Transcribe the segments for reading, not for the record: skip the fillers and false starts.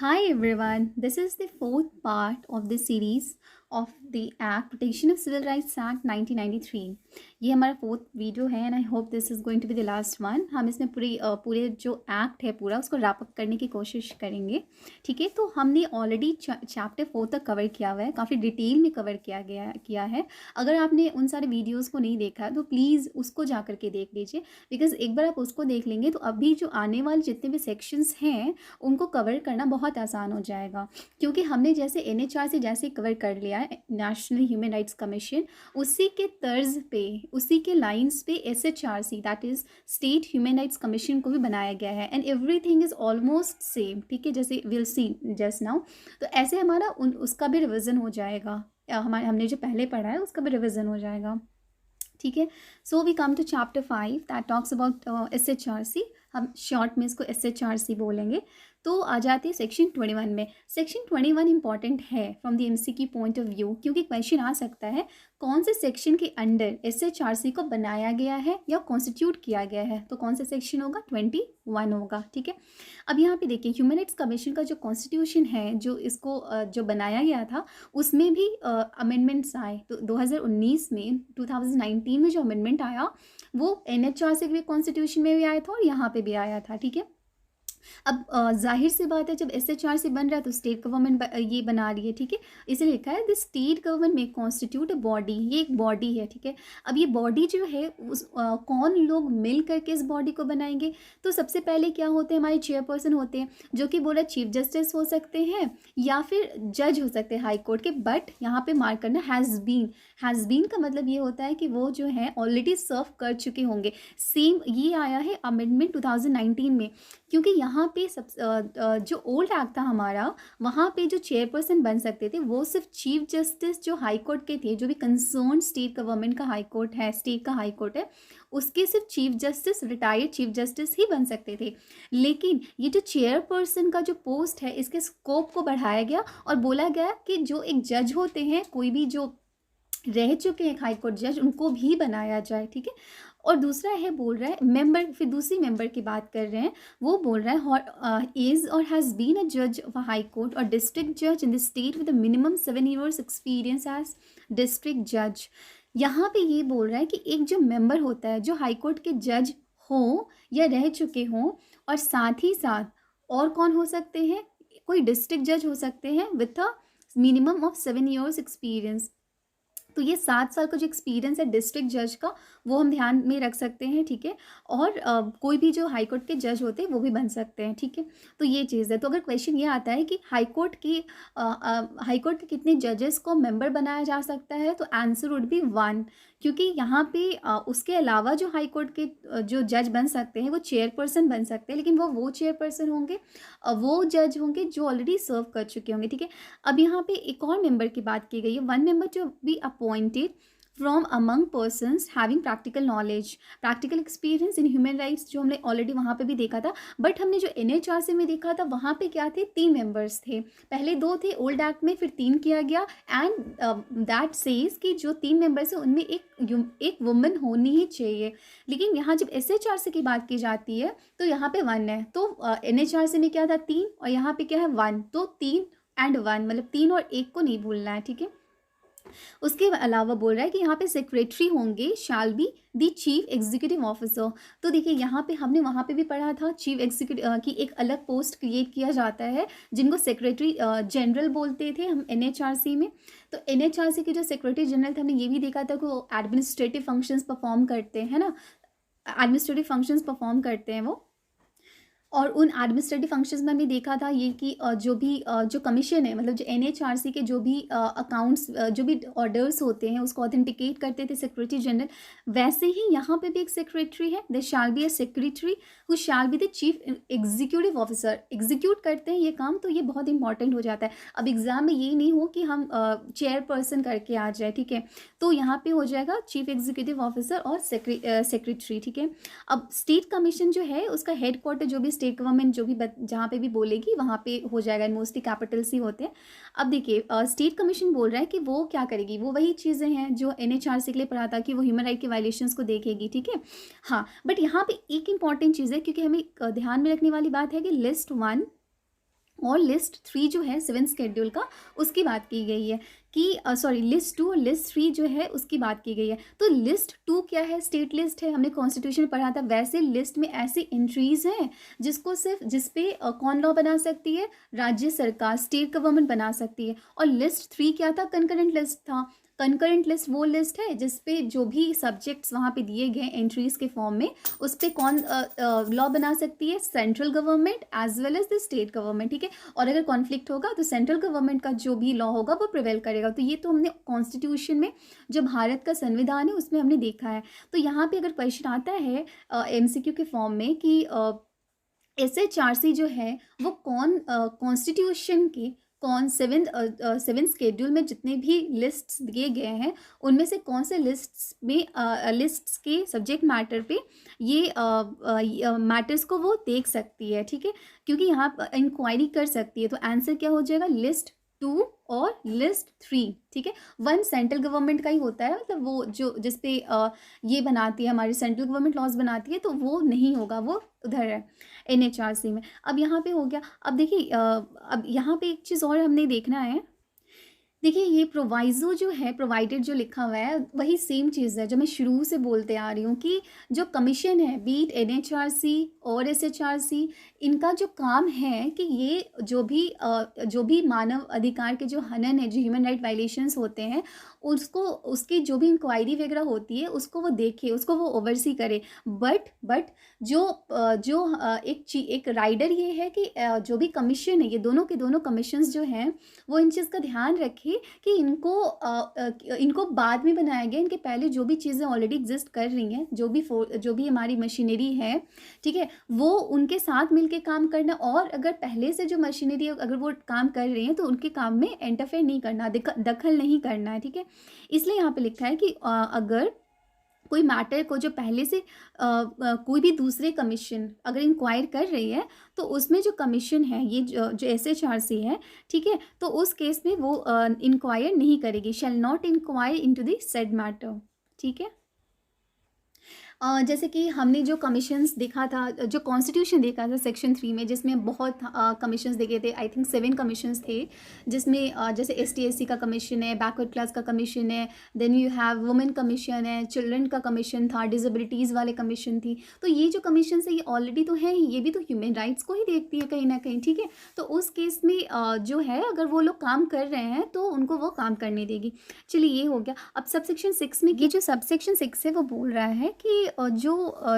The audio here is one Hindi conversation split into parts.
Hi everyone, this is the fourth part of the series of the Act Protection of Civil Rights Act 1993. ये हमारा फोर्थ वीडियो है and I hope this is going to be the last one. हम इसमें पूरे जो एक्ट है पूरा उसको रैप अप करने की कोशिश करेंगे। ठीक है, तो हमने ऑलरेडी चैप्टर 4 तक कवर किया हुआ है, काफ़ी डिटेल में कवर किया है। अगर आपने उन सारे वीडियोज़ को नहीं देखा है तो प्लीज़ उसको जा करके देख लीजिए, बिकॉज एक बार आप उसको देख लेंगे तो अभी जो आने वाले जितने भी सेक्शंस हैं उनको कवर करना बहुत आसान हो जाएगा। क्योंकि हमने जैसे एनएचआर से जैसे कवर कर लिया है नेशनल ह्यूमन राइट्स कमीशन, उसी के तर्ज पे उसी के लाइंस पे SHRC that is state human rights commission को भी बनाया गया है and everything is almost same. ठीक है, जैसे विल सी जस्ट नाउ, तो ऐसे हमारा उसका भी रिविज़न हो जाएगा। हमने जो पहले पढ़ा है उसका भी रिविज़न हो जाएगा। ठीक है, so we come to chapter 5 that talks about SHRC. हम शॉर्ट में इसको एसएचआरसी बोलेंगे। तो आ जाते हैं सेक्शन 21 में। सेक्शन 21 इंपॉर्टेंट है from the MCQ point of view, क्योंकि क्वेश्चन आ सकता है कौन से सेक्शन के अंडर एसएचआरसी को बनाया गया है या कॉन्स्टिट्यूट किया गया है। तो कौन सा सेक्शन होगा? 21 होगा। ठीक है, अब यहाँ पे देखिए ह्यूमन राइट्स कमीशन का जो कॉन्स्टिट्यूशन है, जो इसको जो बनाया गया था उसमें भी अमेंडमेंट्स आए। तो 2019 में 2019 में जो अमेंडमेंट आया वो एनएचआरसी के कॉन्स्टिट्यूशन में भी आया था और यहाँ पे भी आया था। ठीक है, अब जाहिर सी बात है जब एसएचआरसी बन रहा है तो स्टेट गवर्नमेंट ये बना रही है। ठीक है, इसे लिखा है द स्टेट गवर्नमेंट में कॉन्स्टिट्यूट अ बॉडी। ये एक बॉडी है। ठीक है, अब ये बॉडी जो है कौन लोग मिल करके इस बॉडी को बनाएंगे? तो सबसे पहले क्या होते हैं, हमारे चेयरपर्सन होते हैं, जो कि बोला चीफ जस्टिस हो सकते हैं या फिर जज हो सकते हैं हाई कोर्ट के। बट यहाँ पे मार्क करना हैज़ बीन का मतलब ये होता है कि वो जो है ऑलरेडी सर्व कर चुके होंगे। सेम ये आया है अमेंडमेंट 2019 में, क्योंकि यहाँ पे जो ओल्ड एक्ट था हमारा, वहाँ पे जो चेयरपर्सन बन सकते थे वो सिर्फ चीफ जस्टिस जो हाई कोर्ट के थे, जो भी कंसर्न स्टेट गवर्नमेंट का हाई कोर्ट है, स्टेट का हाई कोर्ट है, उसके सिर्फ chief justice, retired chief justice ही बन सकते थे। लेकिन ये जो चेयरपर्सन का जो पोस्ट है, इसके स्कोप को बढ़ाया गया और बोला गया कि जो एक जज होते हैं, कोई भी जो रह चुके हैं हाई कोर्ट जज, उनको भी बनाया जाए। ठीक है, और दूसरा है बोल रहा है मेंबर, फिर दूसरी मेंबर की बात कर रहे हैं, वो बोल रहा है इज और हैज़ बीन अ जज ऑफ अ हाई कोर्ट और डिस्ट्रिक्ट जज in the state with minimum 7 years experience as district जज। यहाँ पे ये बोल रहा है कि एक जो मेंबर होता है जो हाई कोर्ट के जज हो या रह चुके हों, और साथ ही साथ और कौन हो सकते हैं, कोई डिस्ट्रिक्ट जज हो सकते हैं with a minimum of 7 years experience. तो ये 7 साल का जो एक्सपीरियंस है डिस्ट्रिक्ट जज का, वो हम ध्यान में रख सकते हैं। ठीक है, और कोई भी जो हाई कोर्ट के जज होते हैं वो भी बन सकते हैं। ठीक है, तो ये चीज़ है। तो अगर क्वेश्चन ये आता है कि हाई कोर्ट के कितने जजेस को मेंबर बनाया जा सकता है, तो आंसर वुड बी 1, क्योंकि यहाँ पे उसके अलावा जो हाई कोर्ट के जो जज बन सकते हैं वो चेयरपर्सन बन सकते हैं, लेकिन वो चेयरपर्सन होंगे, वो जज होंगे जो ऑलरेडी सर्व कर चुके होंगे। ठीक है, अब यहाँ पे एक और मेंबर की बात की गई है, 1 member to be appointed from among persons having practical knowledge, practical experience in human rights, जो हमने ऑलरेडी वहाँ पे भी देखा था। बट हमने जो एनएचआरसी में देखा था वहाँ पे क्या थे, 3 मेंबर्स थे। पहले 2 थे ओल्ड एक्ट में, फिर 3 किया गया एंड दैट सेज कि जो 3 मेंबर्स हैं उनमें एक वुमेन होनी ही चाहिए। लेकिन यहाँ जब एसएचआरसी की बात की जाती है तो यहाँ पे 1 है। तो एनएचआरसी में क्या था, 3, और यहाँ पे क्या है 1। तो 3 एंड 1 मतलब 3 और 1 को नहीं भूलना है। ठीक है, उसके अलावा बोल रहा है कि यहाँ पे सेक्रेटरी होंगे shall be the chief executive officer. तो देखिए यहाँ पे हमने वहाँ पे भी पढ़ा था चीफ एग्जीक्यूटिव की एक अलग पोस्ट क्रिएट किया जाता है जिनको सेक्रेटरी जनरल बोलते थे हम एनएचआरसी में। तो एनएचआरसी के जो सेक्रेटरी जनरल थे, हमने ये भी देखा था कि वो एडमिनिस्ट्रेटिव फंक्शंस परफॉर्म करते हैं ना, एडमिनिस्ट्रेटिव फंक्शंस परफॉर्म करते हैं वो। और उन एडमिनिस्ट्रेटिव फंक्शंस में भी देखा था ये कि जो भी जो कमीशन है, मतलब जो एनएचआरसी के जो भी अकाउंट्स, जो भी ऑर्डर्स होते हैं उसको ऑथेंटिकेट करते थे सेक्रेटरी जनरल। वैसे ही यहाँ पे भी एक सेक्रेटरी है, they shall be a secretary who shall be the chief executive officer. Execute करते हैं ये काम, तो ये बहुत इंपॉर्टेंट हो जाता है। अब एग्जाम में ये नहीं हो कि हम चेयरपर्सन करके आ जाए। ठीक है, तो यहाँ पे हो जाएगा चीफ एग्जीक्यूटिव ऑफिसर और सेक्रेटरी। ठीक है, अब स्टेट कमीशन जो है उसका हेड क्वार्टर जो भी स्टेट गवर्नमेंट जो भी जहाँ पे भी बोलेगी वहाँ पे हो जाएगा, मोस्टली कैपिटल्स ही होते हैं। अब देखिए स्टेट कमीशन बोल रहा है कि वो क्या करेगी, वो वही चीज़ें हैं जो एनएचआरसी के लिए पढ़ा था कि वो ह्यूमन राइट के वायलेशंस को देखेगी। ठीक है, हाँ, बट यहाँ पे एक इंपॉर्टेंट चीज़ है, क्योंकि हमें ध्यान में रखने वाली बात है कि लिस्ट 1 और लिस्ट 3 जो है 7 शेड्यूल का, उसकी बात की गई है कि सॉरी, लिस्ट 2 और लिस्ट 3 जो है उसकी बात की गई है। तो लिस्ट 2 क्या है? स्टेट लिस्ट है, हमने कॉन्स्टिट्यूशन में पढ़ा था। वैसे लिस्ट में ऐसी एंट्रीज हैं जिसको सिर्फ जिस पे कौन लॉ बना सकती है? राज्य सरकार, स्टेट गवर्नमेंट बना सकती है। और लिस्ट 3 क्या था? कंकरेंट लिस्ट था। कंकरेंट लिस्ट वो लिस्ट है जिसपे जो भी सब्जेक्ट्स वहाँ पे दिए गए एंट्रीज के फॉर्म में, उस पर कौन लॉ बना सकती है? Central government as well as the state government, ठीक है। और अगर कॉन्फ्लिक्ट होगा तो सेंट्रल गवर्नमेंट का जो भी लॉ होगा वो प्रिवेल करेगा। तो ये तो हमने कॉन्स्टिट्यूशन में, जो भारत का संविधान है उसमें हमने देखा है। तो यहाँ पे अगर क्वेश्चन आता है MCQ के फॉर्म में कि SHRC जो है वो कौन कॉन्स्टिट्यूशन के कौन सेवेंथ शेड्यूल में जितने भी लिस्ट्स दिए गए हैं उनमें से कौन से लिस्ट्स में लिस्ट्स के सब्जेक्ट मैटर पे ये मैटर्स को वो देख सकती है, ठीक है, क्योंकि यहाँ इंक्वायरी कर सकती है। तो आंसर क्या हो जाएगा? लिस्ट 2 और लिस्ट 3, ठीक है। 1 सेंट्रल गवर्नमेंट का ही होता है, मतलब वो जो जिसपे ये बनाती है, हमारी सेंट्रल गवर्नमेंट लॉज बनाती है, तो वो नहीं होगा, वो उधर है NHRC में। अब यहाँ पे हो गया। अब देखिए अब यहाँ पे एक चीज़ और हमने देखना है। देखिए ये प्रोवाइजो जो है, प्रोवाइडेड जो लिखा हुआ है, वही सेम चीज़ है जो मैं शुरू से बोलते आ रही हूँ कि जो कमीशन है, बीट NHRC और SHRC, इनका जो काम है कि ये जो भी मानव अधिकार के जो हनन है, जो ह्यूमन राइट वायलेशंस होते हैं, उसको, उसकी जो भी इंक्वायरी वगैरह होती है उसको वो देखे, उसको वो ओवरसी करे। बट जो एक राइडर ये है कि जो भी कमीशन है, ये दोनों के दोनों कमीशंस जो हैं वो इन चीज़ का ध्यान रखे कि इनको बाद में बनाया गया, इनके पहले जो भी चीज़ें ऑलरेडी एग्जिस्ट कर रही हैं, जो भी हमारी मशीनरी है, ठीक है, वो उनके साथ मिलके काम करना। और अगर पहले से जो मशीनरी अगर वो काम कर रही हैं तो उनके काम में इंटरफेयर नहीं करना, दखल नहीं करना है, ठीक है। इसलिए यहाँ पे लिखा है कि अगर कोई मैटर को जो पहले से कोई भी दूसरे कमीशन अगर इंक्वायर कर रही है तो उसमें जो कमीशन है, ये जो SHRC है, ठीक है, तो उस केस में वो इंक्वायर नहीं करेगी, shall not inquire into the said matter, ठीक है। जैसे कि हमने जो कमीशंस देखा था, जो कॉन्स्टिट्यूशन देखा था सेक्शन 3 में, जिसमें बहुत कमीशंस देखे थे, आई थिंक 7 कमीशंस थे, जिसमें जैसे ST/SC का कमीशन है, बैकवर्ड क्लास का कमीशन है, then you have women commission है, चिल्ड्रन का कमीशन था, डिसेबिलिटीज़ वाले कमीशन थी। तो ये जो कमीशन है ये ऑलरेडी तो है ही, ये भी तो ह्यूमन राइट्स को ही देखती है कहीं ना कहीं, ठीक है। तो उस केस में जो है अगर वो लोग काम कर रहे हैं तो उनको वो काम करने देगी। चलिए ये हो गया। अब सबसेक्शन 6 में, ये जो सबसेक्शन 6 है वो बोल रहा है कि जो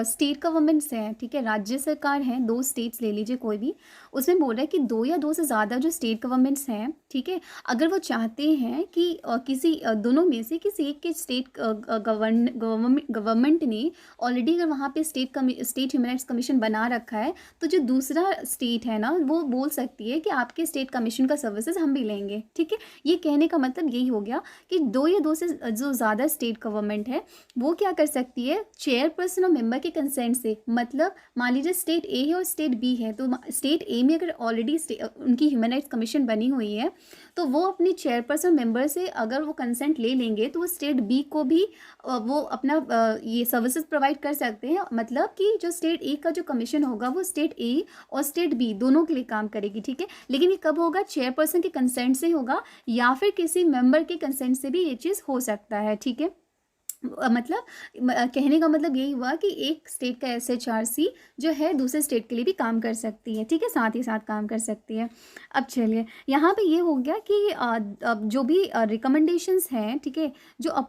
स्टेट गवर्नमेंट्स हैं, ठीक है, राज्य सरकार हैं, 2 स्टेट्स ले लीजिए कोई भी, उसमें बोल रहा है कि 2 या 2 से ज़्यादा जो स्टेट गवर्नमेंट्स हैं, ठीक है, अगर वो चाहते हैं कि किसी दोनों में से किसी एक के स्टेट गवर्नमेंट ने ऑलरेडी अगर वहाँ पे स्टेट ह्यूमन राइट्स कमीशन बना रखा है, तो जो दूसरा स्टेट है ना वो बोल सकती है कि आपके स्टेट कमीशन का सर्विसेज हम भी लेंगे, ठीक है। ये कहने का मतलब यही हो गया कि 2 या 2 से जो ज़्यादा स्टेट गवर्नमेंट है वो क्या कर सकती है, चेयरपर्सन और मेंबर के कंसेंट से, मतलब मान लीजिए स्टेट A है और स्टेट B है, तो स्टेट A में अगर ऑलरेडी उनकी ह्यूमन राइट्स कमीशन बनी हुई है तो वो अपने चेयरपर्सन मेंबर से अगर वो कंसेंट ले लेंगे तो वो स्टेट B को भी वो अपना ये सर्विसेज प्रोवाइड कर सकते हैं। मतलब कि जो स्टेट A का जो कमीशन होगा वो स्टेट A और स्टेट B दोनों के लिए काम करेगी, ठीक है। लेकिन ये कब होगा? चेयरपर्सन के कंसेंट से होगा या फिर किसी मेंबर के कंसेंट से भी ये चीज़ हो सकता है, ठीक है। मतलब कहने का मतलब यही हुआ कि एक स्टेट का SHRC जो है दूसरे स्टेट के लिए भी काम कर सकती है, ठीक है, साथ ही साथ काम कर सकती है। अब चलिए यहाँ पे ये हो गया कि अब जो भी रिकमेंडेशंस हैं, ठीक है, जो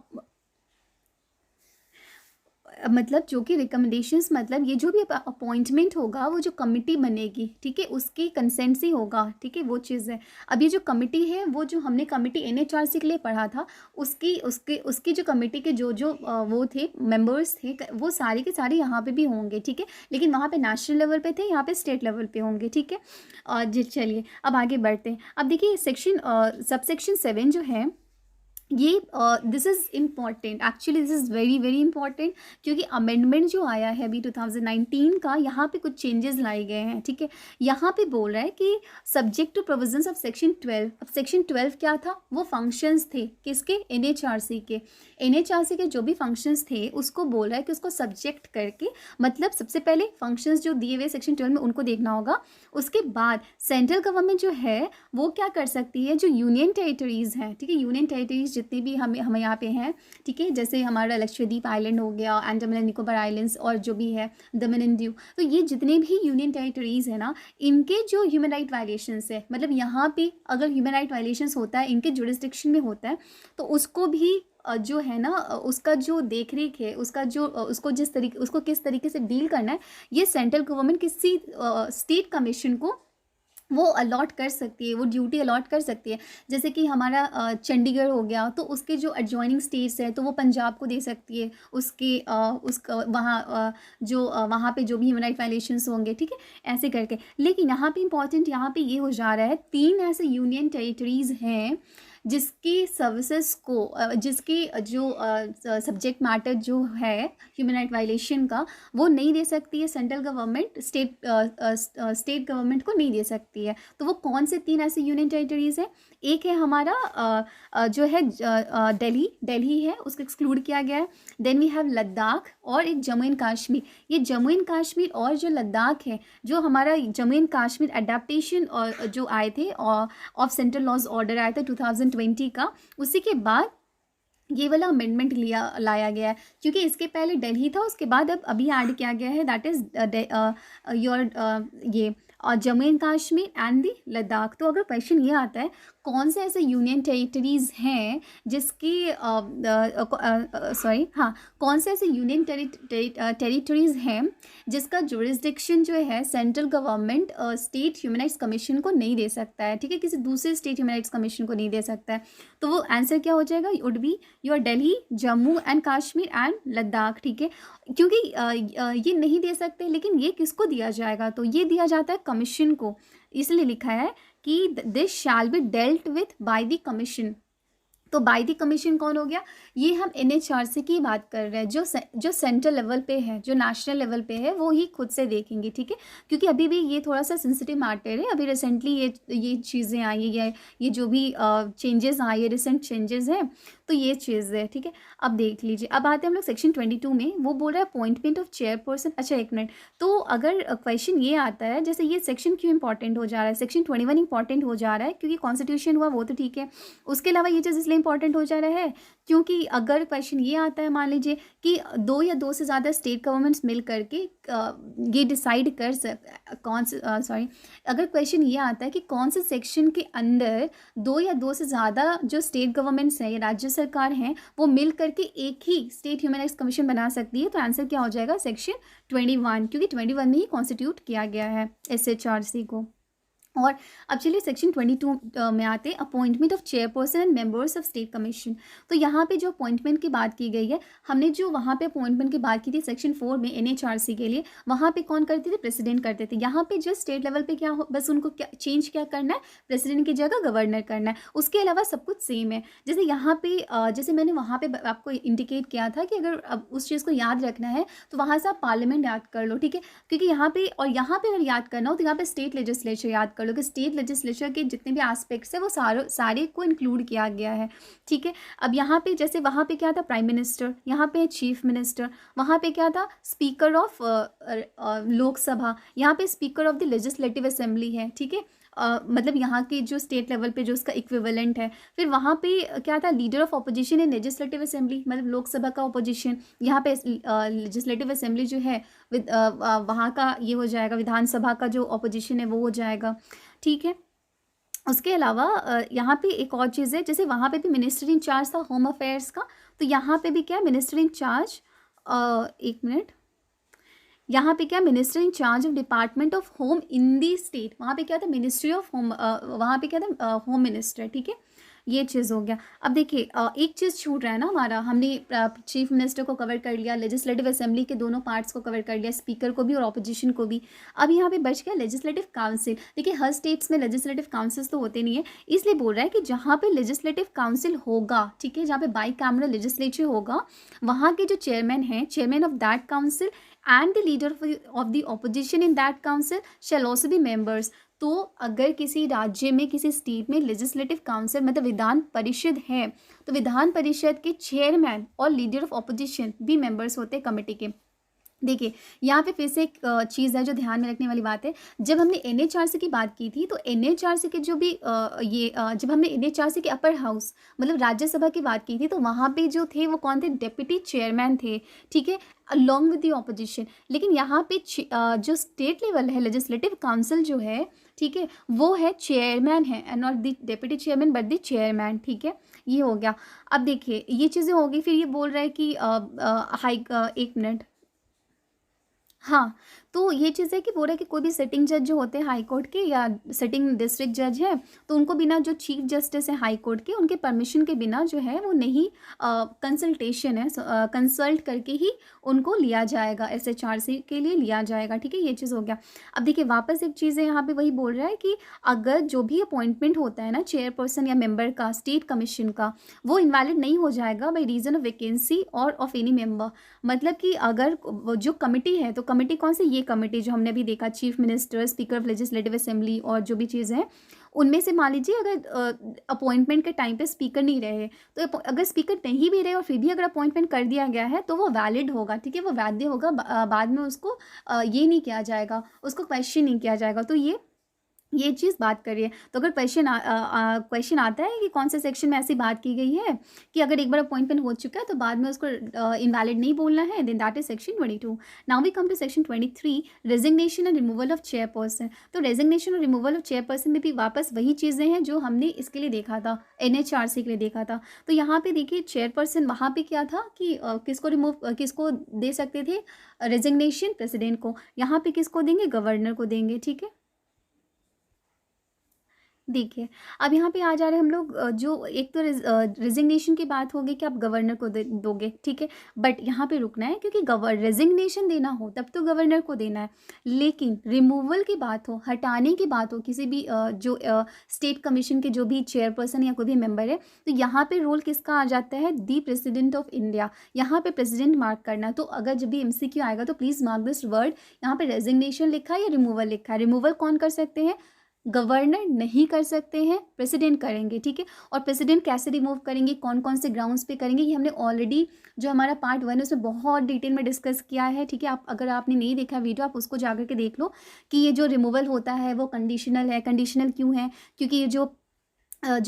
मतलब जो कि रिकमेंडेशंस, मतलब ये जो भी अपॉइंटमेंट होगा वो जो कमिटी बनेगी, ठीक है, उसके कंसेंट से होगा, ठीक है, वो चीज़ है। अब ये जो कमिटी है वो जो हमने कमिटी NHRC के लिए पढ़ा था, उसकी जो कमिटी के जो वो थे मेंबर्स थे, वो सारे के सारे यहाँ पे भी होंगे, ठीक है, लेकिन वहाँ पे नेशनल लेवल पे थे, यहाँ पे स्टेट लेवल पे होंगे, ठीक है। और जी चलिए अब आगे बढ़ते हैं। अब देखिए सबसेक्शन 7 जो है ये this is important, actually this is very very important, क्योंकि अमेंडमेंट जो आया है अभी 2019 का, यहाँ पे कुछ चेंजेस लाए गए हैं, ठीक है। यहाँ पे बोल रहा है कि subject to provisions of section 12। अब सेक्शन 12 क्या था? वो फंक्शंस थे किसके? एनएचआरसी के। एनएचआरसी के जो भी फंक्शंस थे उसको बोल रहा है कि उसको सब्जेक्ट करके, मतलब सबसे पहले फंक्शंस जो दिए हुए सेक्शन 12 में उनको देखना होगा। उसके बाद सेंट्रल गवर्नमेंट जो है वो क्या कर सकती है, जो यूनियन टेरिटरीज़ हैं, ठीक है, यूनियन टेरिटरीज़ जितनी भी हमें यहाँ पे हैं, ठीक है, जैसे हमारा लक्षद्वीप आइलैंड हो गया, अंडमान एंड निकोबार आइलैंड्स, और जो भी है दमन एंड दीव, तो ये जितने भी यूनियन टेरिटरीज़ है ना, इनके जो ह्यूमन राइट वायलेशंस है, मतलब यहाँ पे अगर ह्यूमन राइट वायलेशंस होता है, इनके जुरिस्डिक्शन में होता है, तो उसको भी जो है ना, उसका जो देख रेख है, उसका जो उसको जिस तरीके, उसको किस तरीके से डील करना है, ये सेंट्रल गवर्नमेंट किसी स्टेट कमीशन को वो अलॉट कर सकती है, वो ड्यूटी अलॉट कर सकती है। जैसे कि हमारा चंडीगढ़ हो गया, तो उसके जो एडजॉइनिंग स्टेट्स हैं तो वो पंजाब को दे सकती है, उसके उसका वहाँ जो वहाँ पे जो भी ह्यूमन राइट वायलेशंस होंगे, ठीक है, ऐसे करके। लेकिन यहाँ पे इंपॉर्टेंट यहाँ पे ये हो जा रहा है, 3 ऐसे यूनियन टेरिटरीज़ हैं जिसकी सर्विसेज को जिसकी जो सब्जेक्ट मैटर जो है ह्यूमन राइट वायलेशन का, वो नहीं दे सकती है सेंट्रल गवर्नमेंट, स्टेट गवर्नमेंट को नहीं दे सकती है। तो वो कौन से 3 ऐसे यूनियन टेरिटरीज़ हैं? एक है हमारा जो है दिल्ली है, उसको एक्सक्लूड किया गया है। देन वी हैव लद्दाख, और एक जम्मू एंड कश्मीर। ये जम्मू एंड कश्मीर और जो लद्दाख है, जो हमारा जम्मू एंड कश्मीर अडेप्टेशन और जो आए थे ऑफ सेंट्रल लॉज ऑर्डर आया था 2020 का, उसी के बाद ये वाला अमेंडमेंट लाया गया है। क्योंकि इसके पहले दिल्ली था, उसके बाद अब अभी ऐड किया गया है, दैट इज़ योर ये Jammu and Kashmir and the Ladakh. तो अगर क्वेश्चन ये आता है कौन से ऐसे यूनियन टेरिटरीज़ हैं जिसकी सॉरी हाँ, कौन से ऐसे यूनियन टेरिटरीज़ हैं जिसका जुरिस्डिक्शन जो है central government state human rights commission को नहीं दे सकता है, ठीक है, किसी दूसरे स्टेट ह्यूमन राइट्स कमीशन को नहीं दे सकता है। तो वो आंसर क्या हो जाएगा? Would be your Delhi, Jammu and Kashmir and Ladakh, ठीक है। क्योंकि ये नहीं दे सकते, लेकिन ये किसको दिया जाएगा? तो ये दिया जाता है कमीशन को, इसलिए लिखा है कि this shall be dealt with by the commission. तो बाय द कमीशन कौन हो गया? ये हम एनएचआरसी की बात कर रहे हैं, जो सेंट्रल लेवल पे है, जो नेशनल लेवल पे है, वो ही खुद से देखेंगे, ठीक है। क्योंकि अभी भी ये थोड़ा सा सेंसिटिव मैटर है, अभी रिसेंटली ये चीज़ें आई है, ये जो भी चेंजेस आए, रिसेंट चेंजेस हैं, तो ये चीज़ है, ठीक है। अब देख लीजिए, अब आते हैं हम लोग सेक्शन 22 में। वो बोल रहा है अपॉइंटमेंट ऑफ चेयरपर्सन। अच्छा, एक मिनट, तो अगर क्वेश्चन ये आता है, जैसे ये सेक्शन क्यों इंपॉर्टेंट हो जा रहा है, सेक्शन 21 इंपॉर्टेंट हो जा रहा है क्योंकि कॉन्स्टिट्यूशन हुआ, वो तो ठीक है। उसके अलावा ये चीज़ इसलिए इंपॉर्टेंट हो जा रहा है क्योंकि अगर क्वेश्चन ये आता है, मान लीजिए कि 2 या 2 से ज़्यादा स्टेट गवर्नमेंट्स मिल करके ये डिसाइड कर अगर क्वेश्चन ये आता है कि कौन से सेक्शन के अंदर 2 या 2 से ज़्यादा जो स्टेट गवर्नमेंट्स हैं या राज्य सरकार हैं, वो मिल करके एक ही स्टेट ह्यूमन राइट्स कमीशन बना सकती है, तो आंसर क्या हो जाएगा? सेक्शन 21, क्योंकि 21 में ही कॉन्स्टिट्यूट किया गया है एसएचआरसी को। और अब चलिए सेक्शन 22 में आते हैं, appointment of chairperson and members of state commission. तो यहाँ पे जो अपॉइंटमेंट की बात की गई है, हमने जो वहाँ पे अपॉइंटमेंट की बात की थी सेक्शन 4 में एनएचआरसी के लिए, वहाँ पे कौन करते थे? प्रेसिडेंट करते थे। यहाँ पे जो स्टेट लेवल पे क्या हो, बस उनको क्या चेंज क्या करना है, प्रेसिडेंट की जगह गवर्नर करना है, उसके अलावा सब कुछ सेम है। जैसे यहाँ पे जैसे मैंने वहाँ पे आपको इंडिकेट किया था कि अगर अब उस चीज़ को याद रखना है तो वहाँ से आप पार्लियामेंट याद कर लो, ठीक है, क्योंकि यहाँ पे और यहाँ पे अगर याद करना हो तो यहाँ पे स्टेट लेजिस्लेचर याद कर लो कि स्टेट लेजिस्लेचर के जितने भी एस्पेक्ट्स है वो सारे को इंक्लूड किया गया है, ठीक है। अब यहाँ पे जैसे वहाँ पे क्या था? प्राइम मिनिस्टर, यहाँ पे चीफ मिनिस्टर, वहाँ पे क्या था? स्पीकर ऑफ लोकसभा, यहाँ पे speaker of the legislative assembly है, ठीक है। मतलब यहाँ के जो स्टेट लेवल पे जो उसका इक्विवेलेंट है। फिर वहाँ पे क्या था? Leader of opposition in legislative assembly, मतलब लोकसभा का अपोजिशन। यहाँ पे लेजिस्लेटिव असेंबली जो है वहाँ का ये हो जाएगा, विधानसभा का जो अपोजिशन है वो हो जाएगा, ठीक है। उसके अलावा यहाँ पे एक और चीज़ है, जैसे वहाँ पे भी मिनिस्टर इन चार्ज था होम अफेयर्स का, तो यहाँ पे भी क्या है? मिनिस्टर इन चार्ज, एक मिनट, यहाँ पे क्या? Minister in charge of department of home in the state, वहाँ पे क्या था? मिनिस्ट्री ऑफ होम, वहाँ पे क्या था? होम मिनिस्टर, ठीक है। ये चीज़ हो गया। अब देखिए एक चीज़ छूट रहा है ना हमारा, हमने चीफ मिनिस्टर को कवर कर लिया, लेजिस्लेटिव असेंबली के दोनों पार्ट्स को कवर कर लिया, स्पीकर को भी और ऑपोजिशन को भी। अब यहाँ पे बच गया लेजिस्लेटिव काउंसिल। देखिए हर स्टेट्स में लेजिस्लेटिव काउंसिल्स तो होते नहीं है, इसलिए बोल रहा है कि जहाँ पे लेजिस्लेटिव काउंसिल होगा, ठीक है, जहाँ पे बाई कैमरल लेजिस्लेचर होगा, वहाँ के जो चेयरमैन हैं, chairman of that council and the leader of the opposition in that council shall also be members. तो अगर किसी राज्य में, किसी स्टेट में लेजिस्लेटिव काउंसिल मतलब विधान परिषद है, तो विधान परिषद के चेयरमैन और लीडर ऑफ ऑपोजिशन भी मेंबर्स होते हैं कमेटी के। देखिए यहाँ पे फिर से एक चीज़ है जो ध्यान में रखने वाली बात है। जब हमने NHRC की बात की थी, तो NHRC के जो भी जब हमने NHRC के अपर हाउस मतलब राज्यसभा की बात की थी, तो वहाँ पे जो थे वो कौन थे, डेप्यूटी चेयरमैन थे, ठीक है, अलॉन्ग विद द ऑपोजिशन। लेकिन यहाँ पे जो स्टेट लेवल है लेजिस्लेटिव काउंसिल जो है, ठीक है, वो है चेयरमैन है and not the deputy chairman but the chairman, ठीक है, ये हो गया। अब देखिए ये चीज़ें होगी, फिर ये बोल रहा है कि एक मिनट, हाँ, तो ये चीज़ है कि बोल रहा है कि कोई भी सिटिंग जज जो होते हैं हाई कोर्ट के या सिटिंग डिस्ट्रिक्ट जज है, तो उनको बिना, जो चीफ जस्टिस है हाई कोर्ट के, उनके परमिशन के बिना जो है वो नहीं, कंसल्टेशन है, कंसल्ट करके ही उनको लिया जाएगा, SHRC के लिए लिया जाएगा, ठीक है, ये चीज़ हो गया। अब देखिए वापस एक चीज़ है, यहाँ पे वही बोल रहा है कि अगर जो भी अपॉइंटमेंट होता है ना चेयरपर्सन या मेंबर का स्टेट कमीशन का, वो इनवैलिड नहीं हो जाएगा बाई रीज़न ऑफ वैकेंसी और ऑफ एनी मेंबर। मतलब कि अगर जो कमिटी है, तो कमिटी कौन सी, ये कमिटी जो हमने अभी देखा, chief minister, speaker of legislative assembly और जो भी चीज़ है, उनमें से मान लीजिए अगर अपॉइंटमेंट के टाइम पे स्पीकर नहीं रहे, तो अगर स्पीकर नहीं भी रहे और फिर भी अगर अपॉइंटमेंट कर दिया गया है, तो वो वैलिड होगा, ठीक है, वो वैध होगा, बाद में उसको ये नहीं किया जाएगा, उसको क्वेश्चन नहीं किया जाएगा। तो ये चीज़ बात कर रही है। तो अगर क्वेश्चन आता है कि कौन से सेक्शन में ऐसी बात की गई है कि अगर एक बार अपॉइंटमेंट हो चुका है तो बाद में उसको इनवैलिड नहीं बोलना है, then that is section 22। Now we come to section 23, resignation and removal of chairperson. तो रेजिग्नेशन और रिमूवल ऑफ चेयरपर्सन में भी वापस वही चीज़ें हैं जो हमने इसके लिए देखा था, NHRC के लिए देखा था। तो यहाँ पे देखिए चेयरपर्सन वहाँ पे क्या था कि किसको दे सकते थे रेजिग्नेशन, प्रेसिडेंट को। यहाँ पे किसको देंगे, गवर्नर को देंगे, ठीक है। देखिए अब यहाँ पे आ जा रहे हैं हम लोग, जो एक तो रेजिग्नेशन की बात होगी कि आप गवर्नर को दोगे, ठीक है, बट यहाँ पे रुकना है क्योंकि रेजिग्नेशन देना हो तब तो गवर्नर को देना है, लेकिन रिमूवल की बात हो, हटाने की बात हो किसी भी जो स्टेट कमीशन के जो भी चेयरपर्सन या कोई भी मेंबर है, तो यहाँ पे रोल किसका आ जाता है, दी प्रेसिडेंट ऑफ इंडिया। यहाँ पे प्रेसिडेंट मार्क करना, तो अगर जब भी MCQ आएगा तो प्लीज़ मार्क दिस वर्ड, यहाँ पे रेजिग्नेशन लिखा है या रिमूवल लिखा है। रिमूवल कौन कर सकते हैं, गवर्नर नहीं कर सकते हैं, प्रेसिडेंट करेंगे, ठीक है। और प्रेसिडेंट कैसे रिमूव करेंगे, कौन कौन से ग्राउंड्स पे करेंगे, ये हमने ऑलरेडी जो हमारा पार्ट 1 है उसमें बहुत डिटेल में डिस्कस किया है, ठीक है। आप अगर आपने नहीं देखा वीडियो, आप उसको जाकर के देख लो कि ये जो रिमूवल होता है वो कंडीशनल है। कंडीशनल क्यों है, क्योंकि ये जो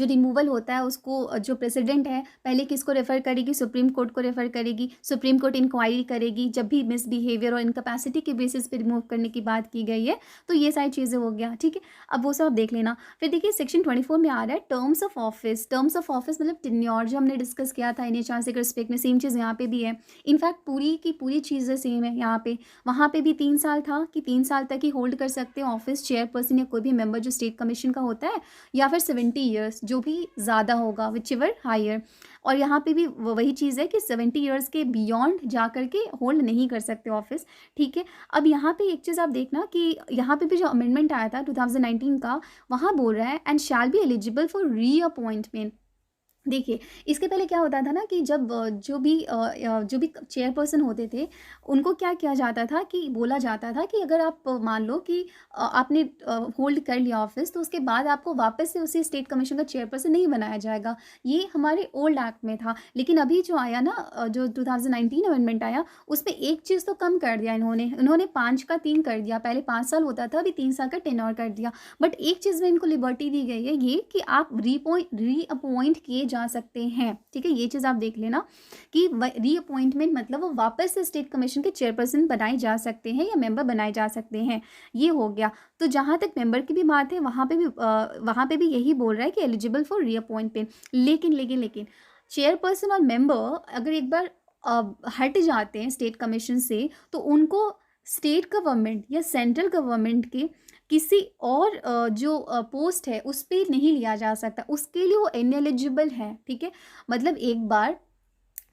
रिमूवल होता है उसको जो प्रेसिडेंट है पहले किसको रेफ़र करेगी, सुप्रीम कोर्ट को रेफ़र करेगी, सुप्रीम कोर्ट इंक्वायरी करेगी जब भी मिसबिहेवियर और इनकैपेसिटी के बेसिस पे रिमूव करने की बात की गई है। तो ये सारी चीज़ें हो गया, ठीक है। अब वो सब आप देख लेना। फिर देखिए सेक्शन 24 में आ रहा है terms of office. Terms of office मतलब टेन्योर, जो हमने डिस्कस किया था NHRC के रिस्पेक्ट में, सेम चीज़ यहाँ पे भी है। इनफैक्ट पूरी की पूरी चीज़ें सेम है यहाँ पे। वहाँ पे भी 3 साल था कि 3 साल तक ही होल्ड कर सकते हैं ऑफिस चेयरपर्सन या कोई भी मेंबर जो स्टेट कमीशन का होता है, या फिर 70 ईयर्स जो भी ज़्यादा होगा, विच एवर हायर। और यहाँ पे भी वही चीज़ है कि 70 ईयर्स के बियॉन्ड जा कर के होल्ड नहीं कर सकते ऑफिस, ठीक है। अब यहाँ पे एक चीज़ आप देखना कि यहाँ पे भी जो अमेंडमेंट आया था 2019 का, वहाँ बोल रहा है and shall be eligible for reappointment. देखिए इसके पहले क्या होता था ना कि जब जो भी चेयरपर्सन होते थे उनको क्या किया जाता था कि बोला जाता था कि अगर आप मान लो कि आपने होल्ड कर लिया ऑफिस, तो उसके बाद आपको वापस से उसी स्टेट कमीशन का चेयरपर्सन नहीं बनाया जाएगा। ये हमारे ओल्ड एक्ट में था, लेकिन अभी जो आया ना, जो 2019 अमेंडमेंट आया, उसमें एक चीज़ तो कम कर दिया इन्होंने 5 का 3 कर दिया। पहले 5 साल होता था, अभी 3 साल का टेन्योर कर दिया। बट एक चीज़ में इनको लिबर्टी दी गई है, ये कि आप रीअपॉइंट किए जा सकते हैं, ठीक है। ये चीज़ आप देख लेना कि रीअपॉइंटमेंट मतलब वो वापस से स्टेट कमीशन के चेयरपर्सन बनाए जा सकते हैं या मेंबर बनाए जा सकते हैं, ये हो गया। तो जहाँ तक मेंबर की भी बात है, वहाँ पे भी यही बोल रहा है कि एलिजिबल फॉर रीअपॉइंटमेंट। लेकिन चेयरपर्सन और मेंबर अगर एक बार हट जाते हैं स्टेट कमीशन से, तो उनको स्टेट गवर्नमेंट या सेंट्रल गवर्नमेंट के किसी और जो पोस्ट है उस पर नहीं लिया जा सकता, उसके लिए वो इनएलिजिबल है, ठीक है। मतलब एक बार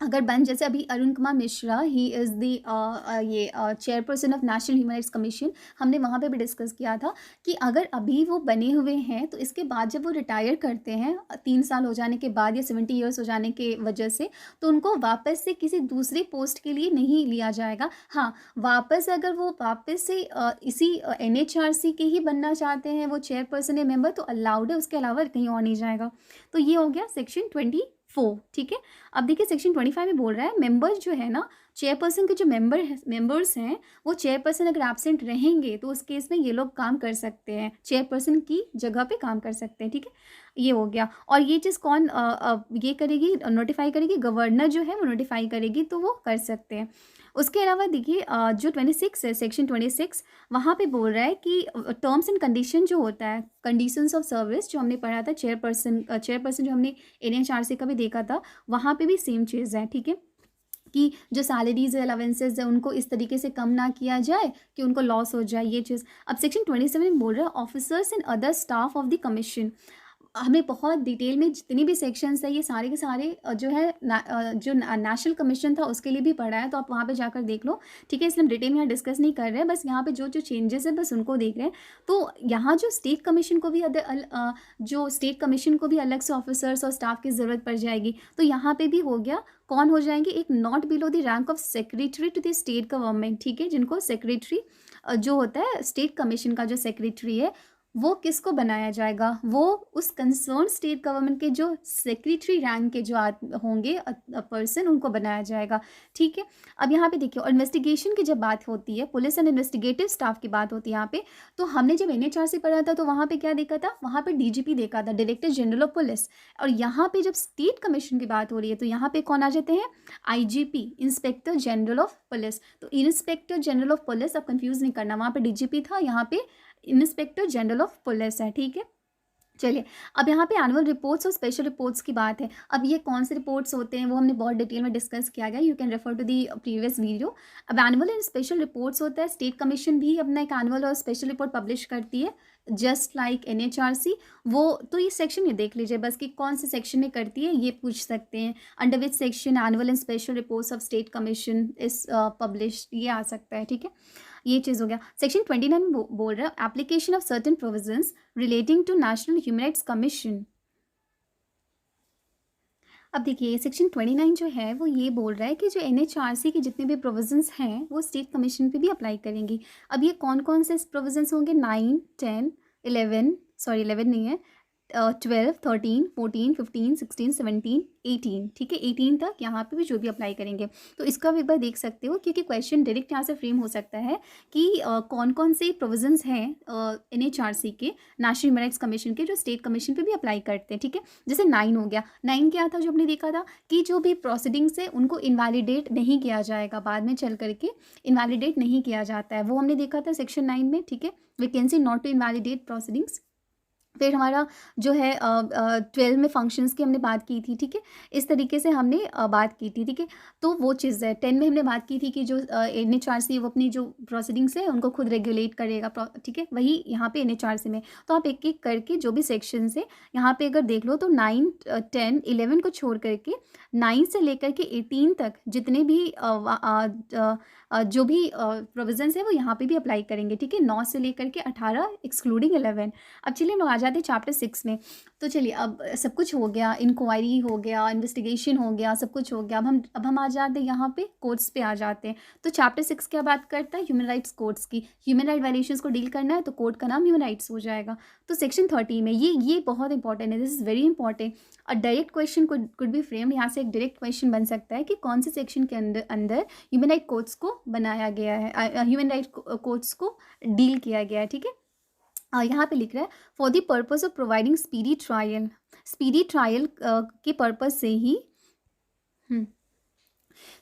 अगर बन, जैसे अभी Arun Kumar Mishra, he is the ये chairperson of national human rights commission, हमने वहाँ पे भी डिस्कस किया था कि अगर अभी वो बने हुए हैं तो इसके बाद जब वो रिटायर करते हैं 3 साल हो जाने के बाद या 70 ईयर्स हो जाने के वजह से, तो उनको वापस से किसी दूसरी पोस्ट के लिए नहीं लिया जाएगा। हाँ, वापस अगर वो वापस से इसी NHRC के ही बनना चाहते हैं वो चेयरपर्सन या मेंबर, तो अलाउड है, उसके अलावा कहीं और नहीं जाएगा। तो ये हो गया सेक्शन 24, ठीक है। अब देखिए सेक्शन 25 में बोल रहा है मेंबर्स जो है ना, चेयरपर्सन के जो मेंबर्स हैं, वो चेयरपर्सन अगर एब्सेंट रहेंगे तो उस केस में ये लोग काम कर सकते हैं, चेयरपर्सन की जगह पे काम कर सकते हैं, ठीक है। ये हो गया। और ये चीज़ कौन ये करेगी, नोटिफाई करेगी, गवर्नर जो है वो नोटिफाई करेगी, तो वो कर सकते हैं। उसके अलावा देखिए जो 26 है, सेक्शन 26, वहाँ पे बोल रहा है कि टर्म्स एंड कंडीशन जो होता है, कंडीशंस ऑफ सर्विस जो हमने पढ़ा था, चेयरपर्सन जो हमने NHRC का भी देखा था, वहाँ पे भी सेम चीज़ है, ठीक है, कि जो सैलरीज अलावेंसेज है उनको इस तरीके से कम ना किया जाए कि उनको लॉस हो जाए, ये चीज़। अब सेक्शन 27 में बोल रहा है officers and other staff of the commission. हमें बहुत डिटेल में जितनी भी सेक्शंस है ये सारे के सारे जो है जो नेशनल कमीशन था उसके लिए भी पढ़ा है, तो आप वहाँ पे जाकर देख लो, ठीक है। इसलिए हम डिटेल में यहाँ डिस्कस नहीं कर रहे हैं, बस यहाँ पे जो जो चेंजेस है बस उनको देख रहे हैं। तो यहाँ जो स्टेट कमीशन को भी जो स्टेट कमीशन को भी अलग से ऑफिसर्स और स्टाफ की ज़रूरत पड़ जाएगी, तो यहाँ पे भी हो गया, कौन हो जाएंगे, एक not below the rank of secretary to the state government, ठीक है, जिनको सेक्रेटरी जो होता है स्टेट कमीशन का जो सेक्रेटरी है, वो किसको बनाया जाएगा, वो उस कंसर्न स्टेट गवर्नमेंट के जो सेक्रेटरी रैंक के जो होंगे पर्सन, उनको बनाया जाएगा, ठीक है। अब यहाँ पे देखिए, और इन्वेस्टिगेशन की जब बात होती है, पुलिस एंड इन्वेस्टिगेटिव स्टाफ की बात होती है यहाँ पे, तो हमने जब NHRC पढ़ा था तो वहाँ पे क्या देखा था, वहाँ पे DGP देखा था, डायरेक्टर जनरल ऑफ पुलिस। और यहाँ पे जब स्टेट कमीशन की बात हो रही है तो यहाँ पे कौन आ जाते हैं, IGP, inspector general of police. तो इंस्पेक्टर जनरल ऑफ पुलिस, अब कंफ्यूज नहीं करना, वहाँ पे DGP था, यहाँ पे इंस्पेक्टर जनरल ऑफ पुलिस है, ठीक है। चलिए, अब यहाँ पे एनुअल रिपोर्ट्स और स्पेशल रिपोर्ट्स की बात है। अब ये कौन से रिपोर्ट्स होते हैं वो हमने बहुत डिटेल में डिस्कस किया गया, you can refer to the previous video. अब एनुअल एंड स्पेशल रिपोर्ट्स होता है, स्टेट कमीशन भी अपना एक एनुअल और स्पेशल रिपोर्ट पब्लिश करती है, जस्ट लाइक NHRC। वो तो ये सेक्शन में देख लीजिए बस कि कौन से सेक्शन में करती है, ये पूछ सकते हैं, under which section annual and special reports of state commission is publish, ये आ सकता है, ठीक है। ये चीज़ हो गया। सेक्शन 29 बोल रहा है application of certain provisions relating to national human rights commission. अब देखिए सेक्शन 29 जो है वो ये बोल रहा है कि जो NHRC के जितने भी प्रोविजंस हैं वो स्टेट कमीशन पे भी अप्लाई करेंगी। अब ये कौन कौन से प्रोविजंस होंगे, 9, 10, 11, सॉरी 11 नहीं है, 12, 13, 14, 15, 16, 17, 18, ठीक है, 18 तक यहाँ पे भी जो भी अप्लाई करेंगे। तो इसका भी एक बार देख सकते हो, क्योंकि क्वेश्चन डायरेक्ट यहाँ से फ्रेम हो सकता है कि कौन कौन से प्रोविजंस हैं NHRC के, नेशनल ह्यूमन राइट्स कमीशन के, जो स्टेट कमीशन पे भी अप्लाई करते हैं, ठीक है। जैसे 9 हो गया, 9 क्या था जो हमने देखा था कि जो भी प्रोसीडिंग्स है उनको इनवैलिडेट नहीं किया जाएगा, बाद में चल करके इनवैलिडेट नहीं किया जाता है, वो हमने देखा था सेक्शन 9 में, ठीक है। Vacancy not to invalidate proceedings. फिर हमारा जो है 12 में फंक्शंस की हमने बात की थी, ठीक है, इस तरीके से हमने बात की थी, ठीक है। तो वो चीज़ है। 10 में हमने बात की थी कि जो NHRC वो अपनी जो प्रोसीडिंग्स है उनको खुद रेगुलेट करेगा, ठीक है, वही यहाँ पे NHRC में। तो आप एक एक करके जो भी सेक्शन है यहाँ पे अगर देख लो तो 9, 10, 11 को छोड़ करके 9 से लेकर के 18 तक जितने भी जो भी प्रोविजंस है वो यहाँ पे भी अप्लाई करेंगे, ठीक है, 9 से लेकर के 18 एक्सक्लूडिंग 11। अब चलिए हम लोग आ जाते हैं चैप्टर 6 में। तो चलिए अब सब कुछ हो गया, इंक्वायरी हो गया, इन्वेस्टिगेशन हो गया, सब कुछ हो गया। अब हम आ जाते हैं यहाँ पे कोर्ट्स पे आ जाते हैं। तो चैप्टर 6 क्या बात करता है, ह्यूमन राइट्स कोर्ट्स की। ह्यूमन राइट वायलेशंस को डील करना है तो कोर्ट का नाम ह्यूमन राइट्स हो जाएगा। तो सेक्शन 30 में ये बहुत इंपॉर्टेंट है, this is very important. A direct question could be framed, यहाँ से एक डायरेक्ट क्वेश्चन बन सकता है कि कौन से सेक्शन के अंदर ह्यूमन राइट कोर्ट्स को बनाया गया है, ह्यूमन राइट कोर्ट्स को डील किया गया है, ठीक है। यहाँ पे लिख रहा है for the purpose of providing speedy trial के पर्पस से ही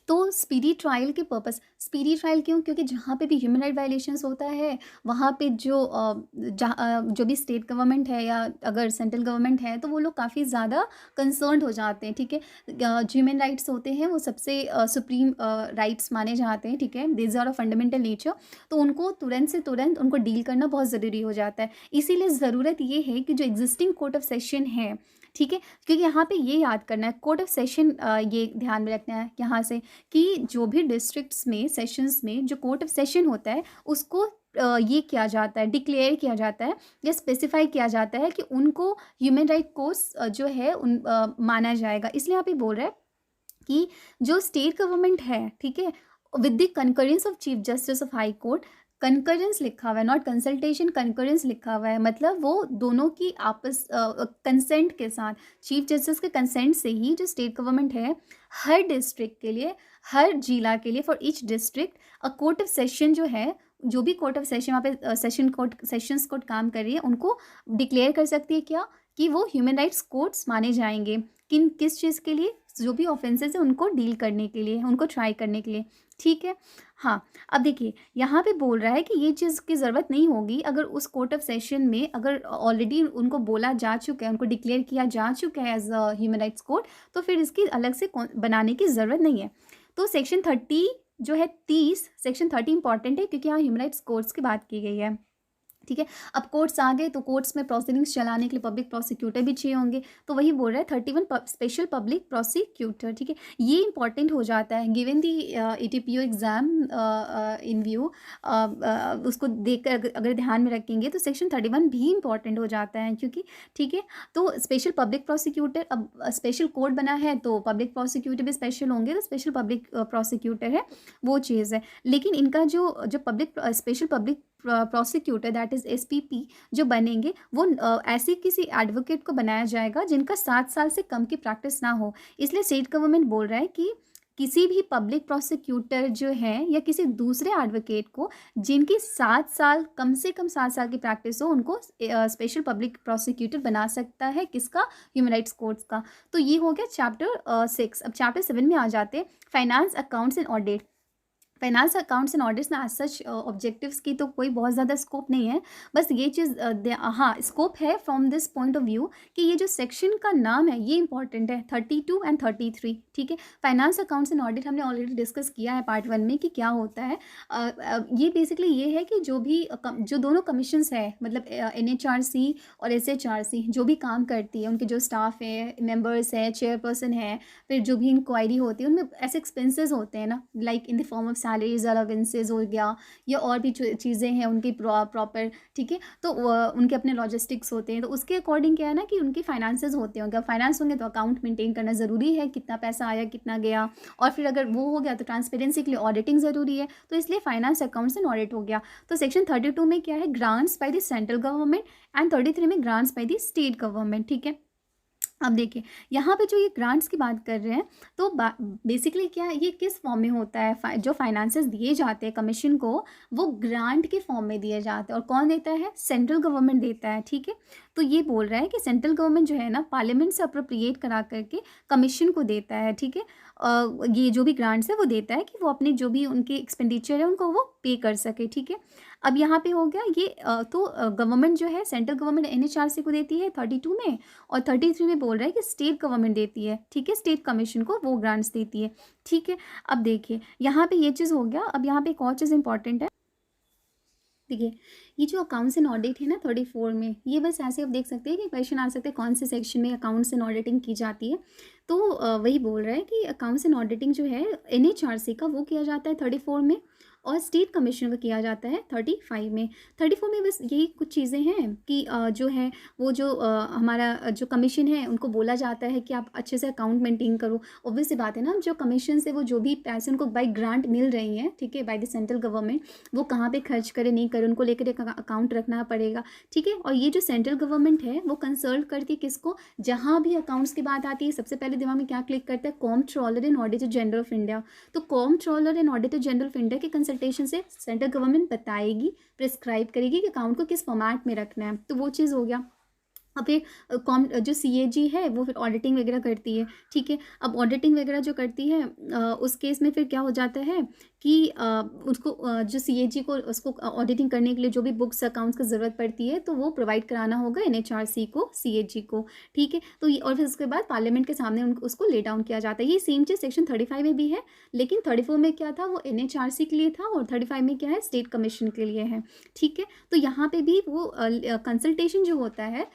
तो स्पीडी ट्रायल के पर्पस, स्पीडी ट्रायल क्यों? क्योंकि जहाँ पे भी ह्यूमन राइट वायलेशंस होता है वहाँ पे जो भी स्टेट गवर्नमेंट है या अगर सेंट्रल गवर्नमेंट है तो वो लोग काफ़ी ज़्यादा कंसर्न्ड हो जाते हैं, ठीक है। ह्यूमन राइट्स होते हैं वो सबसे सुप्रीम राइट्स माने जाते हैं, ठीक है, this are of fundamental nature. तो उनको तुरंत से तुरंत उनको डील करना बहुत ज़रूरी हो जाता है। इसीलिए ज़रूरत ये है कि जो एग्जिस्टिंग कोर्ट ऑफ सेशन है, ठीक है, क्योंकि यहाँ पे ये याद करना है कोर्ट ऑफ सेशन, ये ध्यान में रखना है यहाँ से कि जो भी डिस्ट्रिक्ट्स में सेशंस में जो कोर्ट ऑफ सेशन होता है उसको ये किया जाता है, डिक्लेयर किया जाता है या स्पेसिफाई किया जाता है कि उनको ह्यूमन राइट कोर्स जो है उन माना जाएगा। इसलिए यहाँ पे बोल रहा है कि जो स्टेट गवर्नमेंट है, ठीक है, with the concurrence of chief justice of high court, concurrence लिखा हुआ है, नॉट कंसल्टेशन, कंकरेंस लिखा हुआ है, मतलब वो दोनों की आपस कंसेंट के साथ, चीफ जस्टिस के कंसेंट से ही जो स्टेट गवर्नमेंट है हर डिस्ट्रिक्ट के लिए, हर जिला के लिए, for each district a court of session जो है, जो भी कोर्ट ऑफ सेशन वहाँ पे सेशन कोर्ट, सेशंस कोर्ट काम कर रही है, उनको डिक्लेयर कर सकती है क्या कि वो ह्यूमन राइट्स कोर्ट्स माने जाएंगे किस चीज़ के लिए, जो भी ऑफेंसेस है उनको डील करने के लिए, उनको ट्राई करने के लिए, ठीक है। हाँ, अब देखिए यहाँ पे बोल रहा है कि ये चीज़ की ज़रूरत नहीं होगी अगर उस कोर्ट ऑफ सेशन में अगर ऑलरेडी उनको बोला जा चुका है, उनको डिक्लेयर किया जा चुका है as a human rights court, तो फिर इसकी अलग से बनाने की ज़रूरत नहीं है। तो सेक्शन 30 जो है 30, सेक्शन 30 इंपॉर्टेंट है क्योंकि यहाँ ह्यूमन राइट्स कोर्ट्स की बात की गई है, ठीक है। अब कोर्ट्स आ गए तो कोर्ट्स में प्रोसीडिंग्स चलाने के लिए पब्लिक प्रोसिक्यूटर भी चाहिए होंगे, तो वही बोल रहा है 31 स्पेशल पब्लिक प्रोसिक्यूटर, ठीक है। ये इंपॉर्टेंट हो जाता है given the ATPO exam in view, उसको देखकर अगर ध्यान में रखेंगे तो सेक्शन 31 भी इंपॉर्टेंट हो जाता है क्योंकि, ठीक है, तो स्पेशल पब्लिक प्रोसिक्यूटर, अब स्पेशल कोर्ट बना है तो पब्लिक प्रोसिक्यूटर भी स्पेशल होंगे, तो स्पेशल पब्लिक प्रोसिक्यूटर है वो चीज़ है। लेकिन इनका जो public special public prosecutor that is SPP जो बनेंगे वो ऐसे किसी एडवोकेट को बनाया जाएगा जिनका 7 साल से कम की प्रैक्टिस ना हो। इसलिए स्टेट गवर्नमेंट बोल रहा है कि किसी भी पब्लिक प्रोसिक्यूटर जो है या किसी दूसरे एडवोकेट को जिनकी 7 साल, कम से कम 7 साल की प्रैक्टिस हो, उनको स्पेशल पब्लिक प्रोसिक्यूटर बना सकता है, किसका? ह्यूमन राइट्स कोर्ट्स का। तो ये हो गया चैप्टर 6। अब चैप्टर 7 में आ जाते हैं, finance accounts and audit. Finance accounts and audits में एज सच ऑब्जेक्टिव्स की तो कोई बहुत ज़्यादा स्कोप नहीं है, बस ये चीज़ हाँ स्कोप है from this point of view कि ये जो सेक्शन का नाम है ये इंपॉर्टेंट है, 32 एंड 33, ठीक है। फाइनेंस अकाउंट्स एंड ऑडिट हमने ऑलरेडी डिस्कस किया है पार्ट 1 में कि क्या होता है। ये बेसिकली ये है कि जो दोनों कमीशंस है, मतलब NHRC और SHRC जो भी काम करती है, उनके जो स्टाफ है, मेम्बर्स है, चेयरपर्सन है, फिर जो भी इंक्वायरी होती है उनमें ऐसे एक्सपेंसेस होते हैं ना, like in the form of salaries, allowances हो गया या और भी चीज़ें हैं उनकी प्रॉपर, ठीक है। तो उनके अपने लॉजिस्टिक्स होते हैं, तो उसके अकॉर्डिंग क्या है ना कि उनके फाइनेंसेस होते होंगे। फाइनेंस होंगे तो अकाउंट मेंटेन करना ज़रूरी है, कितना पैसा आया कितना गया, और फिर अगर वो हो गया तो ट्रांसपेरेंसी के लिए ऑडिटिंग ज़रूरी है, तो इसलिए फाइनेंस अकाउंट्स एंड ऑडिट हो गया। तो सेक्शन 32 में क्या है, grants by the central government, and 33 में grants by the state government, ठीक है। अब देखिए यहाँ पे जो ये ग्रांट्स की बात कर रहे हैं तो बेसिकली क्या है, ये किस फॉर्म में होता है, जो फाइनेंसेस दिए जाते हैं कमीशन को वो ग्रांट के फॉर्म में दिए जाते हैं, और कौन देता है? सेंट्रल गवर्नमेंट देता है, ठीक है। तो ये बोल रहा है कि सेंट्रल गवर्नमेंट जो है ना पार्लियामेंट से अप्रोप्रिएट करा करके कमीशन को देता है, ठीक है। ये जो भी ग्रांट्स है वो देता है कि वो अपने जो भी उनके एक्सपेंडिचर है उनको वो पे कर सके, ठीक है। अब यहाँ पे हो गया ये तो गवर्नमेंट जो है, सेंट्रल गवर्नमेंट NHRC को देती है 32 में, और 33 में बोल रहा है कि स्टेट गवर्नमेंट देती है, ठीक है, स्टेट कमीशन को वो ग्रांट्स देती है, ठीक है। अब देखिए यहाँ पे ये चीज़ हो गया। अब यहाँ पे एक और चीज़ इंपॉर्टेंट है, देखिए ये जो अकाउंट्स एंड ऑडिट है ना 34 में, ये बस ऐसे आप देख सकते हैं कि क्वेश्चन आ सकते हैं कौन से सेक्शन में अकाउंट्स एंड ऑडिटिंग की जाती है। तो वही बोल रहा है कि अकाउंट्स एंड ऑडिटिंग जो है NHRC का वो किया जाता है 34 में, और स्टेट कमीशन का किया जाता है 35 में। 34 में बस यही कुछ चीज़ें हैं कि जो है वो जो हमारा जो कमीशन है उनको बोला जाता है कि आप अच्छे से अकाउंट मेंटेन करो। ऑब्वियस सी बात है ना, जो कमीशन से वो जो भी पैसे उनको बाय ग्रांट मिल रही हैं, ठीक है, बाय द सेंट्रल गवर्नमेंट, वो कहाँ पे खर्च करे नहीं करे उनको लेकर एक अकाउंट रखना पड़ेगा, ठीक है। और ये जो सेंट्रल गवर्नमेंट है वो कंसल्ट करती है किसको? जहाँ भी अकाउंट्स की बात आती है सबसे पहले दिमाग में क्या क्लिक करता है? Comptroller and auditor general of India. तो comptroller and auditor general of India के कंसल्टेशन से सेंट्रल गवर्नमेंट बताएगी, प्रिस्क्राइब करेगी कि अकाउंट को किस फॉर्मेट में रखना है, तो वो चीज़ हो गया। और फिर जो सीएजी है वो फिर ऑडिटिंग वगैरह करती है, ठीक है। अब ऑडिटिंग वगैरह जो करती है उस केस में फिर क्या हो जाता है कि उसको जो सीएजी को उसको ऑडिटिंग करने के लिए जो भी बुक्स अकाउंट्स की ज़रूरत पड़ती है तो वो प्रोवाइड कराना होगा एनएचआरसी को, सीएजी को, ठीक है। तो ये और फिर उसके बाद पार्लियामेंट के सामने उसको ले डाउन किया जाता है। ये सेम चीज़ सेक्शन 35 में भी है, लेकिन 34 में क्या था, वो एनएचआरसी के लिए था, और 35 में क्या है, स्टेट कमीशन के लिए है, ठीक है। तो यहाँ पे भी वो कंसल्टेशन जो होता है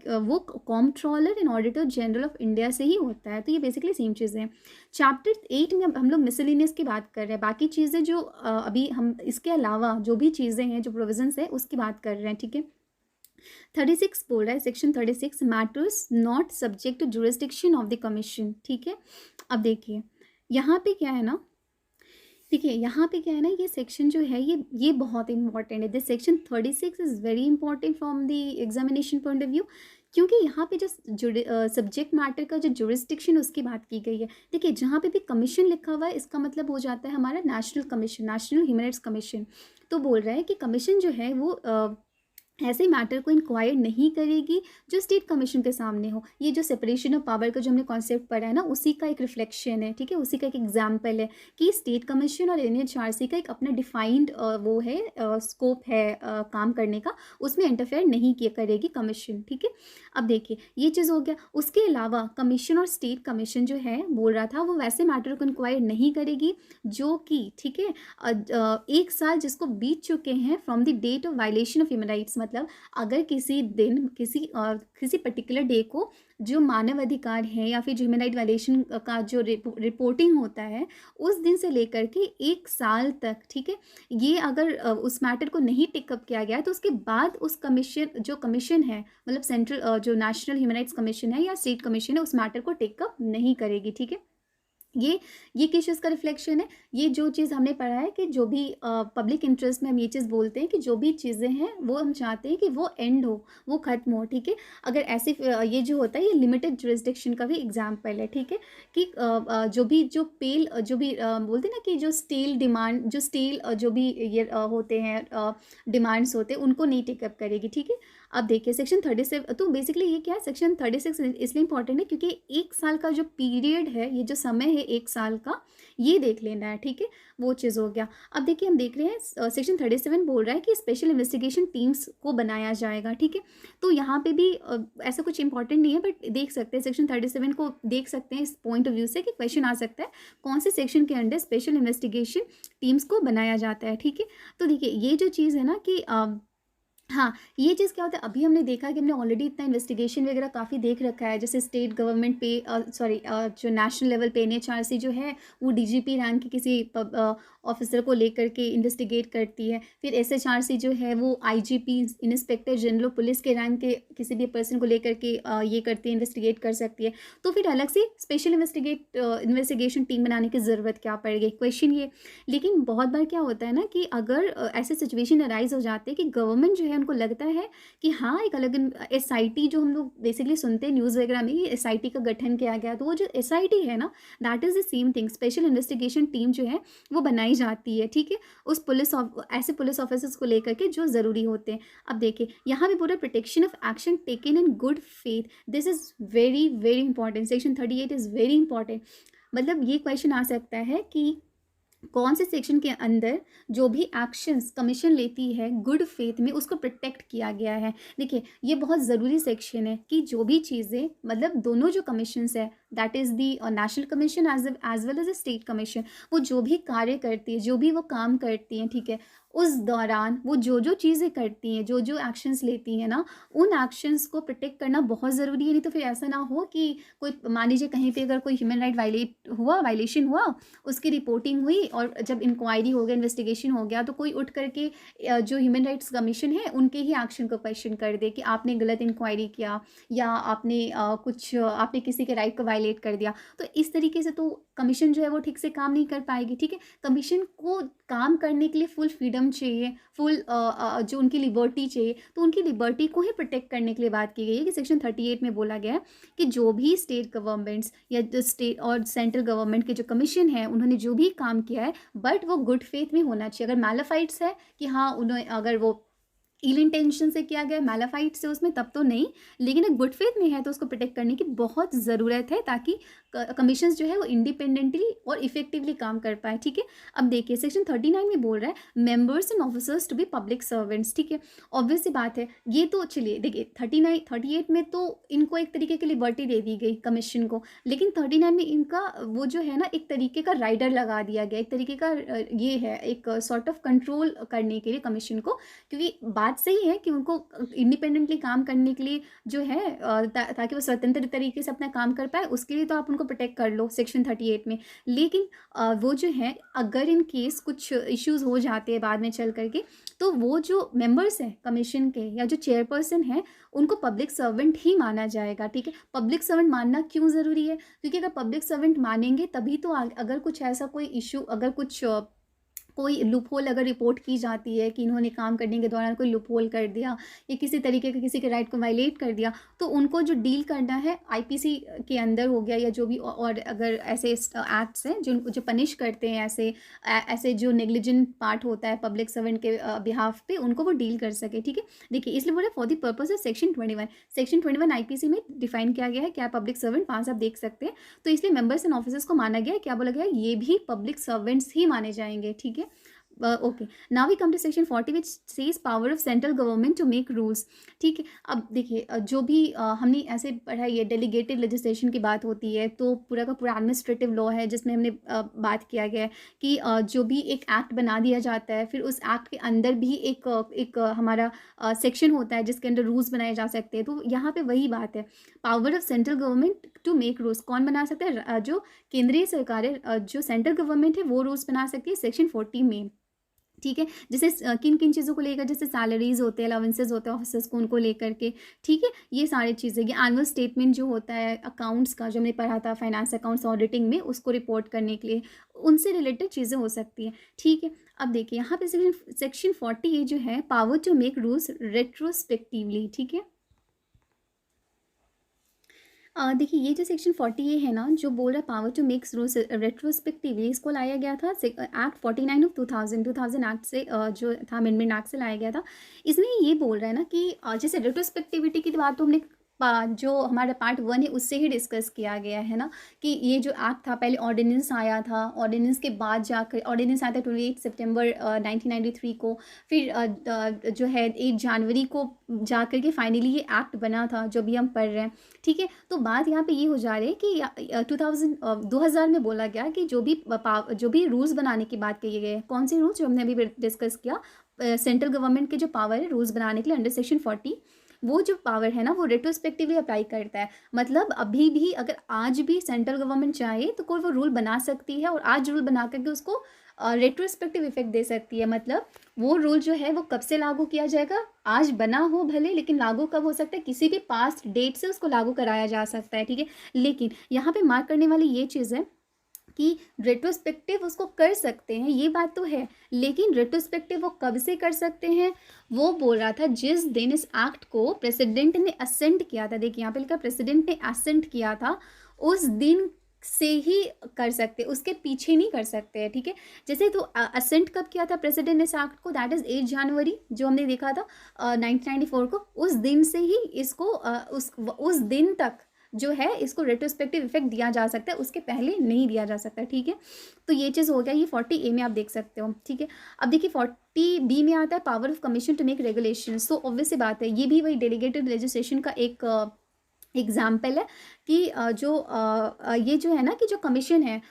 वो comptroller and auditor general of India से ही होता है। तो ये बेसिकली सेम चीज़ें हैं। चैप्टर 8 में हम लोग मिसलिनियस की बात कर रहे हैं, बाकी चीज़ें जो अभी हम इसके अलावा जो भी चीज़ें हैं, जो प्रोविजंस है, उसकी बात कर रहे हैं, ठीक है। 36 बोल रहा है, section 36 matters not subject to jurisdiction of the commission, ठीक है। अब देखिए यहाँ पे क्या है ना, देखिए यहाँ पे क्या है ना, ये सेक्शन जो है ये बहुत इंपॉर्टेंट है। This section 36 is very important from the examination point of view, क्योंकि यहाँ पे जो सब्जेक्ट मैटर का जो जुरिस्डिक्शन उसकी बात की गई है। देखिए जहाँ पे भी कमीशन लिखा हुआ है इसका मतलब हो जाता है हमारा national commission, national human rights commission. तो बोल रहा है कि कमीशन जो है वो ऐसे मैटर को इंक्वायर नहीं करेगी जो स्टेट कमीशन के सामने हो। ये जो सेपरेशन ऑफ पावर का जो हमने कॉन्सेप्ट पढ़ा है ना, उसी का एक रिफ्लेक्शन है, ठीक है, उसी का एक एग्जाम्पल है कि स्टेट कमीशन और एनएचआरसी का एक अपना डिफाइंड वो है, स्कोप है काम करने का, उसमें इंटरफेयर नहीं किया करेगी कमीशन, ठीक है। अब देखिए ये चीज़ हो गया। उसके अलावा कमीशन और स्टेट कमीशन जो है बोल रहा था वो वैसे मैटर को इंक्वायर नहीं करेगी जो कि, ठीक है, 1 साल जिसको बीत चुके हैं from the date of violation of human rights. मतलब अगर किसी दिन किसी पर्टिकुलर डे को जो मानव अधिकार है या फिर ह्यूमन राइट वायलेशन का जो रिपोर्टिंग होता है उस दिन से लेकर के 1 साल तक, ठीक है, ये अगर उस मैटर को नहीं टिकअप किया गया तो उसके बाद उस कमीशन है, मतलब सेंट्रल जो नेशनल ह्यूमन राइट्स कमीशन है या स्टेट कमीशन है, उस मैटर को टिकअप नहीं करेगी, ठीक है। ये किस चीज़ का रिफ्लेक्शन है, ये जो चीज़ हमने पढ़ा है कि जो भी पब्लिक इंटरेस्ट में हम ये चीज़ बोलते हैं कि जो भी चीज़ें हैं वो हम चाहते हैं कि वो एंड हो, वो ख़त्म हो, ठीक है। अगर ऐसे ये जो होता है ये लिमिटेड जुरिस्डिक्शन का भी एग्जाम्पल है, ठीक है, कि जो भी बोलते हैं ना कि जो स्टील डिमांड, जो स्टील जो भी ये होते हैं डिमांड्स होते हैं उनको नहीं टेकअप करेगी, ठीक है। अब देखिए सेक्शन 37, तो बेसिकली ये क्या है, सेक्शन 36 इसलिए इंपॉर्टेंट है क्योंकि 1 साल का जो पीरियड है, ये जो समय है 1 साल का, ये देख लेना है, ठीक है, वो चीज़ हो गया। अब देखिए हम देख रहे हैं सेक्शन 37 बोल रहा है कि स्पेशल इन्वेस्टिगेशन टीम्स को बनाया जाएगा, ठीक है। तो यहाँ पे भी ऐसा कुछ इंपॉर्टेंट नहीं है, बट देख सकते हैं सेक्शन 37 को, देख सकते हैं इस पॉइंट ऑफ व्यू से कि क्वेश्चन आ सकता है कौन से सेक्शन के अंडर स्पेशल इन्वेस्टिगेशन टीम्स को बनाया जाता है, ठीक है। तो देखिए ये जो चीज़ है ना कि हाँ, ये चीज़ क्या होता है, अभी हमने देखा कि हमने ऑलरेडी इतना इन्वेस्टिगेशन वगैरह काफ़ी देख रखा है, जैसे स्टेट गवर्नमेंट पे जो नेशनल लेवल पे एनएचआरसी जो है वो डीजीपी रैंक के किसी ऑफिसर को लेकर के इन्वेस्टिगेट करती है। फिर एसएचआरसी जो है वो आईजीपी, इंस्पेक्टर जनरल पुलिस के रैंक के किसी भी पर्सन को लेकर के ये करती है, इन्वेस्टिगेट कर सकती है। तो फिर अलग से स्पेशल इन्वेस्टिगेशन टीम बनाने की ज़रूरत क्या पड़ेगी, क्वेश्चन ये। लेकिन बहुत बार क्या होता है ना कि अगर ऐसे सिचुएशन अराइज हो जाते हैं कि गवर्नमेंट जो है उनको लगता है कि हाँ एक अलग एसआईटी, जो हम लोग बेसिकली सुनते हैं न्यूज़ वगैरह में, ये एसआईटी का गठन किया गया, तो वो जो एसआईटी है ना, that is the same thing, special investigation team जो है वो बनाई जाती है, ठीक है, उस ऐसे पुलिस ऑफिसर्स को लेकर के जो ज़रूरी होते हैं। अब देखिए यहाँ पे पूरा protection of action taken in good faith, this is very very important, section 38 is very important. मतलब ये क्वेश्चन आ सकता है कि कौन से सेक्शन के अंदर जो भी एक्शंस कमीशन लेती है गुड फेथ में उसको प्रोटेक्ट किया गया है। देखिए ये बहुत ज़रूरी सेक्शन है कि जो भी चीज़ें, मतलब दोनों जो कमीशंस है, that is the national commission as well as the state commission, वो जो भी कार्य करती है, जो भी वो काम करती हैं, ठीक है, उस दौरान वो जो चीज़ें करती हैं, जो एक्शंस लेती हैं ना, उन एक्शंस को प्रोटेक्ट करना बहुत ज़रूरी है। नहीं तो फिर ऐसा ना हो कि कोई, मान लीजिए कहीं पे अगर कोई ह्यूमन राइट वायलेशन हुआ, उसकी रिपोर्टिंग हुई और जब इंक्वायरी हो गया, इन्वेस्टिगेशन हो गया, तो कोई उठ करके जो ह्यूमन राइट्स कमीशन है उनके ही एक्शन को क्वेश्चन कर दे कि आपने गलत इंक्वायरी किया या आपने किसी के राइट को वायलेट कर दिया। तो इस तरीके से तो कमीशन जो है वो ठीक से काम नहीं कर पाएगी, ठीक है। कमीशन को काम करने के लिए फुल फ्रीडम चाहिए, फुल जो उनकी लिबर्टी चाहिए, तो उनकी लिबर्टी को ही प्रोटेक्ट करने के लिए बात की गई है कि सेक्शन 38 में बोला गया है कि जो भी स्टेट गवर्नमेंट्स या जो स्टेट और सेंट्रल गवर्नमेंट के जो कमीशन है उन्होंने जो भी काम किया है, बट वो गुड फेथ में होना चाहिए। अगर मैलाफाइट्स है कि हाँ उन्होंने, अगर वो इल इंटेंशन से किया गया, मैलाफाइट से उसमें, तब तो नहीं, लेकिन एक गुड फेथ में है तो उसको प्रोटेक्ट करने की बहुत ज़रूरत है, ताकि कमीशन जो है वो इंडिपेंडेंटली और इफेक्टिवली काम कर पाए। ठीक है, अब देखिए सेक्शन 39 में बोल रहा है members and officers to be public servants. ठीक है, ऑब्वियस सी बात है, ये तो चलिए देखिए 39 38 में तो इनको एक तरीके की लिबर्टी दे दी गई कमीशन को, लेकिन 39 में इनका वो जो है ना एक तरीके का राइडर लगा दिया गया, एक तरीके का ये है एक सॉर्ट ऑफ कंट्रोल करने के लिए कमीशन को, क्योंकि बात सही है कि उनको इंडिपेंडेंटली काम करने के लिए जो है ताकि वो स्वतंत्र तरीके से अपना काम कर पाए, उसके लिए तो आप उनको प्रोटेक्ट कर लो सेक्शन 38 में। लेकिन वो जो है अगर इन केस कुछ इश्यूज हो जाते हैं बाद में चल करके, तो वो जो मेंबर्स हैं कमीशन के या जो चेयरपर्सन है उनको पब्लिक सर्वेंट ही माना जाएगा। ठीक है, पब्लिक सर्वेंट मानना क्यों ज़रूरी है? क्योंकि अगर पब्लिक सर्वेंट मानेंगे तभी तो अगर कुछ ऐसा कोई इशू, अगर कुछ कोई लूप होल अगर रिपोर्ट की जाती है कि इन्होंने काम करने के दौरान कोई लूप होल कर दिया या किसी तरीके का किसी के राइट को वायलेट कर दिया, तो उनको जो डील करना है आईपीसी के अंदर हो गया या जो भी, और अगर ऐसे एक्ट्स हैं जो पनिश करते हैं ऐसे जो नेग्लिजेंट पार्ट होता है पब्लिक सर्वेंट के बिहाफ पे, उनको वो डील कर सके। ठीक है, देखिए इसलिए बोला for the purpose of section 21, section 21 IPC में डिफाइन किया गया है क्या पब्लिक सर्वेंट, वहाँ से आप देख सकते हैं। तो इसलिए मेंबर्स एंड ऑफिसर्स को माना गया है, क्या बोला गया है, ये भी पब्लिक सर्वेंट्स ही माने जाएंगे। ठीक है, okay, now we come to section 40 which says power of central government to make rules. ठीक है, अब देखिए जो भी हमने ऐसे पढ़ा है, डेलीगेटेड लेजिस्लेशन की बात होती है तो पूरा का पूरा एडमिनिस्ट्रेटिव लॉ है जिसमें हमने बात किया गया है कि जो भी एक एक्ट बना दिया जाता है, फिर उस एक्ट के अंदर भी एक हमारा सेक्शन होता है जिसके अंदर रूल्स बनाए जा सकते हैं। तो यहाँ पे वही बात है, power of central government to make rules कौन बना सकता है? जो केंद्रीय सरकार है, जो सेंट्रल गवर्नमेंट है वो रूल्स बना सकती है सेक्शन 40 में। ठीक है, जैसे किन किन चीज़ों को लेकर, जैसे सैलरीज होते हैं, अलाउंसेस होते हैं ऑफिसर्स को, उनको लेकर के। ठीक है, ये सारी चीज़ें, ये एनुअल स्टेटमेंट जो होता है अकाउंट्स का, जो हमने पढ़ा था फाइनेंस अकाउंट्स ऑडिटिंग में, उसको रिपोर्ट करने के लिए उनसे रिलेटेड चीज़ें हो सकती हैं। ठीक है, अब देखिए यहाँ पे सेक्शन 40 ये जो है power to make rules retrospectively. ठीक है, देखिए ये जो सेक्शन 40 ये है ना जो बोल रहा है power to makes rules retrospectively, इसको लाया गया था एक्ट 49 ऑफ 2000 एक्ट से, जो था अमेंडमेंट एक्ट से लाया गया था। इसमें ये बोल रहा है ना कि जैसे रेट्रोस्पेक्टिविटी की बात तो हमने जो हमारा पार्ट 1 है उससे ही डिस्कस किया गया है ना, कि ये जो एक्ट था पहले ऑर्डिनेंस आया था, ऑर्डिनेंस के बाद जाकर ऑर्डिनेंस आया था 28 सितंबर 1993 को, फिर जो है 8 जनवरी को जाकर के फाइनली ये एक्ट बना था जो भी हम पढ़ रहे हैं। ठीक है, तो बात यहाँ पे ये हो जा रही है कि 2000 में बोला गया कि जो भी रूल्स बनाने की बात कही गई है, कौन से रूल्स जो हमने अभी डिस्कस किया, सेंट्रल गवर्नमेंट के जो पावर है रूल्स बनाने के लिए अंडर सेक्शन 40, वो जो पावर है ना वो रेट्रोस्पेक्टिवली अप्लाई करता है। मतलब अभी भी अगर आज भी सेंट्रल गवर्नमेंट चाहे तो कोई वो रूल बना सकती है और आज रूल बना करके उसको रेट्रोस्पेक्टिव इफेक्ट दे सकती है। मतलब वो रूल जो है वो कब से लागू किया जाएगा, आज बना हो भले, लेकिन लागू कब हो सकता है, किसी भी पास्ट डेट से उसको लागू कराया जा सकता है। ठीक है, लेकिन यहाँ पे मार्क करने वाली ये चीज़ है कि रेट्रोस्पेक्टिव उसको कर सकते हैं, ये बात तो है, लेकिन रेट्रोस्पेक्टिव वो कब से कर सकते हैं, वो बोल रहा था जिस दिन इस एक्ट को प्रेसिडेंट ने असेंट किया था। देखिए यहाँ पे लिखा प्रेसिडेंट ने असेंट किया था, उस दिन से ही कर सकते, उसके पीछे नहीं कर सकते। ठीक है, जैसे तो असेंट कब किया था प्रेसिडेंट ने इस एक्ट को, दैट इज़ 8 जनवरी जो हमने देखा था 1994 को, उस दिन से ही इसको उस दिन तक जो है इसको रेट्रोस्पेक्टिव इफेक्ट दिया जा सकता है, उसके पहले नहीं दिया जा सकता। ठीक है, तो ये चीज़ हो गया, ये 40A में आप देख सकते हो। ठीक है, अब देखिए 40B में आता है power of commission to make regulation. So obvious सी बात है, ये भी वही डेलीगेटेड लेजिस्लेशन का एक एग्जाम्पल है कि ये जो है ना कि जो कमीशन है,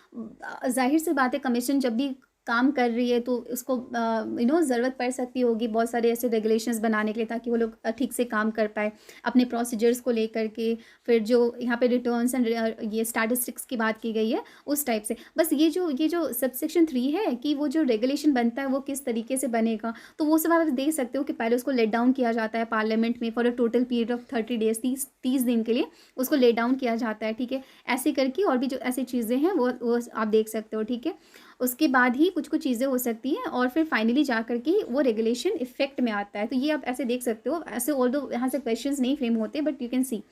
जाहिर सी बात है कमीशन जब भी काम कर रही है तो उसको ज़रूरत पड़ सकती होगी बहुत सारे ऐसे रेगुलेशंस बनाने के लिए, ताकि वो लोग ठीक से काम कर पाए अपने प्रोसीजर्स को लेकर के। फिर जो यहाँ पे रिटर्न्स एंड ये स्टैटिस्टिक्स की बात की गई है उस टाइप से। बस ये जो सबसेक्शन 3 है कि वो जो रेगुलेशन बनता है वो किस तरीके से बनेगा, तो वो सब आप देख सकते हो कि पहले उसको लेट डाउन किया जाता है पार्लियामेंट में for a total period of 30 days, 30 दिन के लिए उसको लेट डाउन किया जाता है। ठीक है, ऐसे करके और भी जो ऐसी चीज़ें हैं वो आप देख सकते हो। ठीक है, उसके बाद ही कुछ चीज़ें हो सकती हैं और फिर फाइनली जा करके वो रेगुलेशन इफेक्ट में आता है। तो ये आप ऐसे देख सकते हो, ऐसे ऑल्दो यहाँ से क्वेश्चंस नहीं फ्रेम होते, but you can see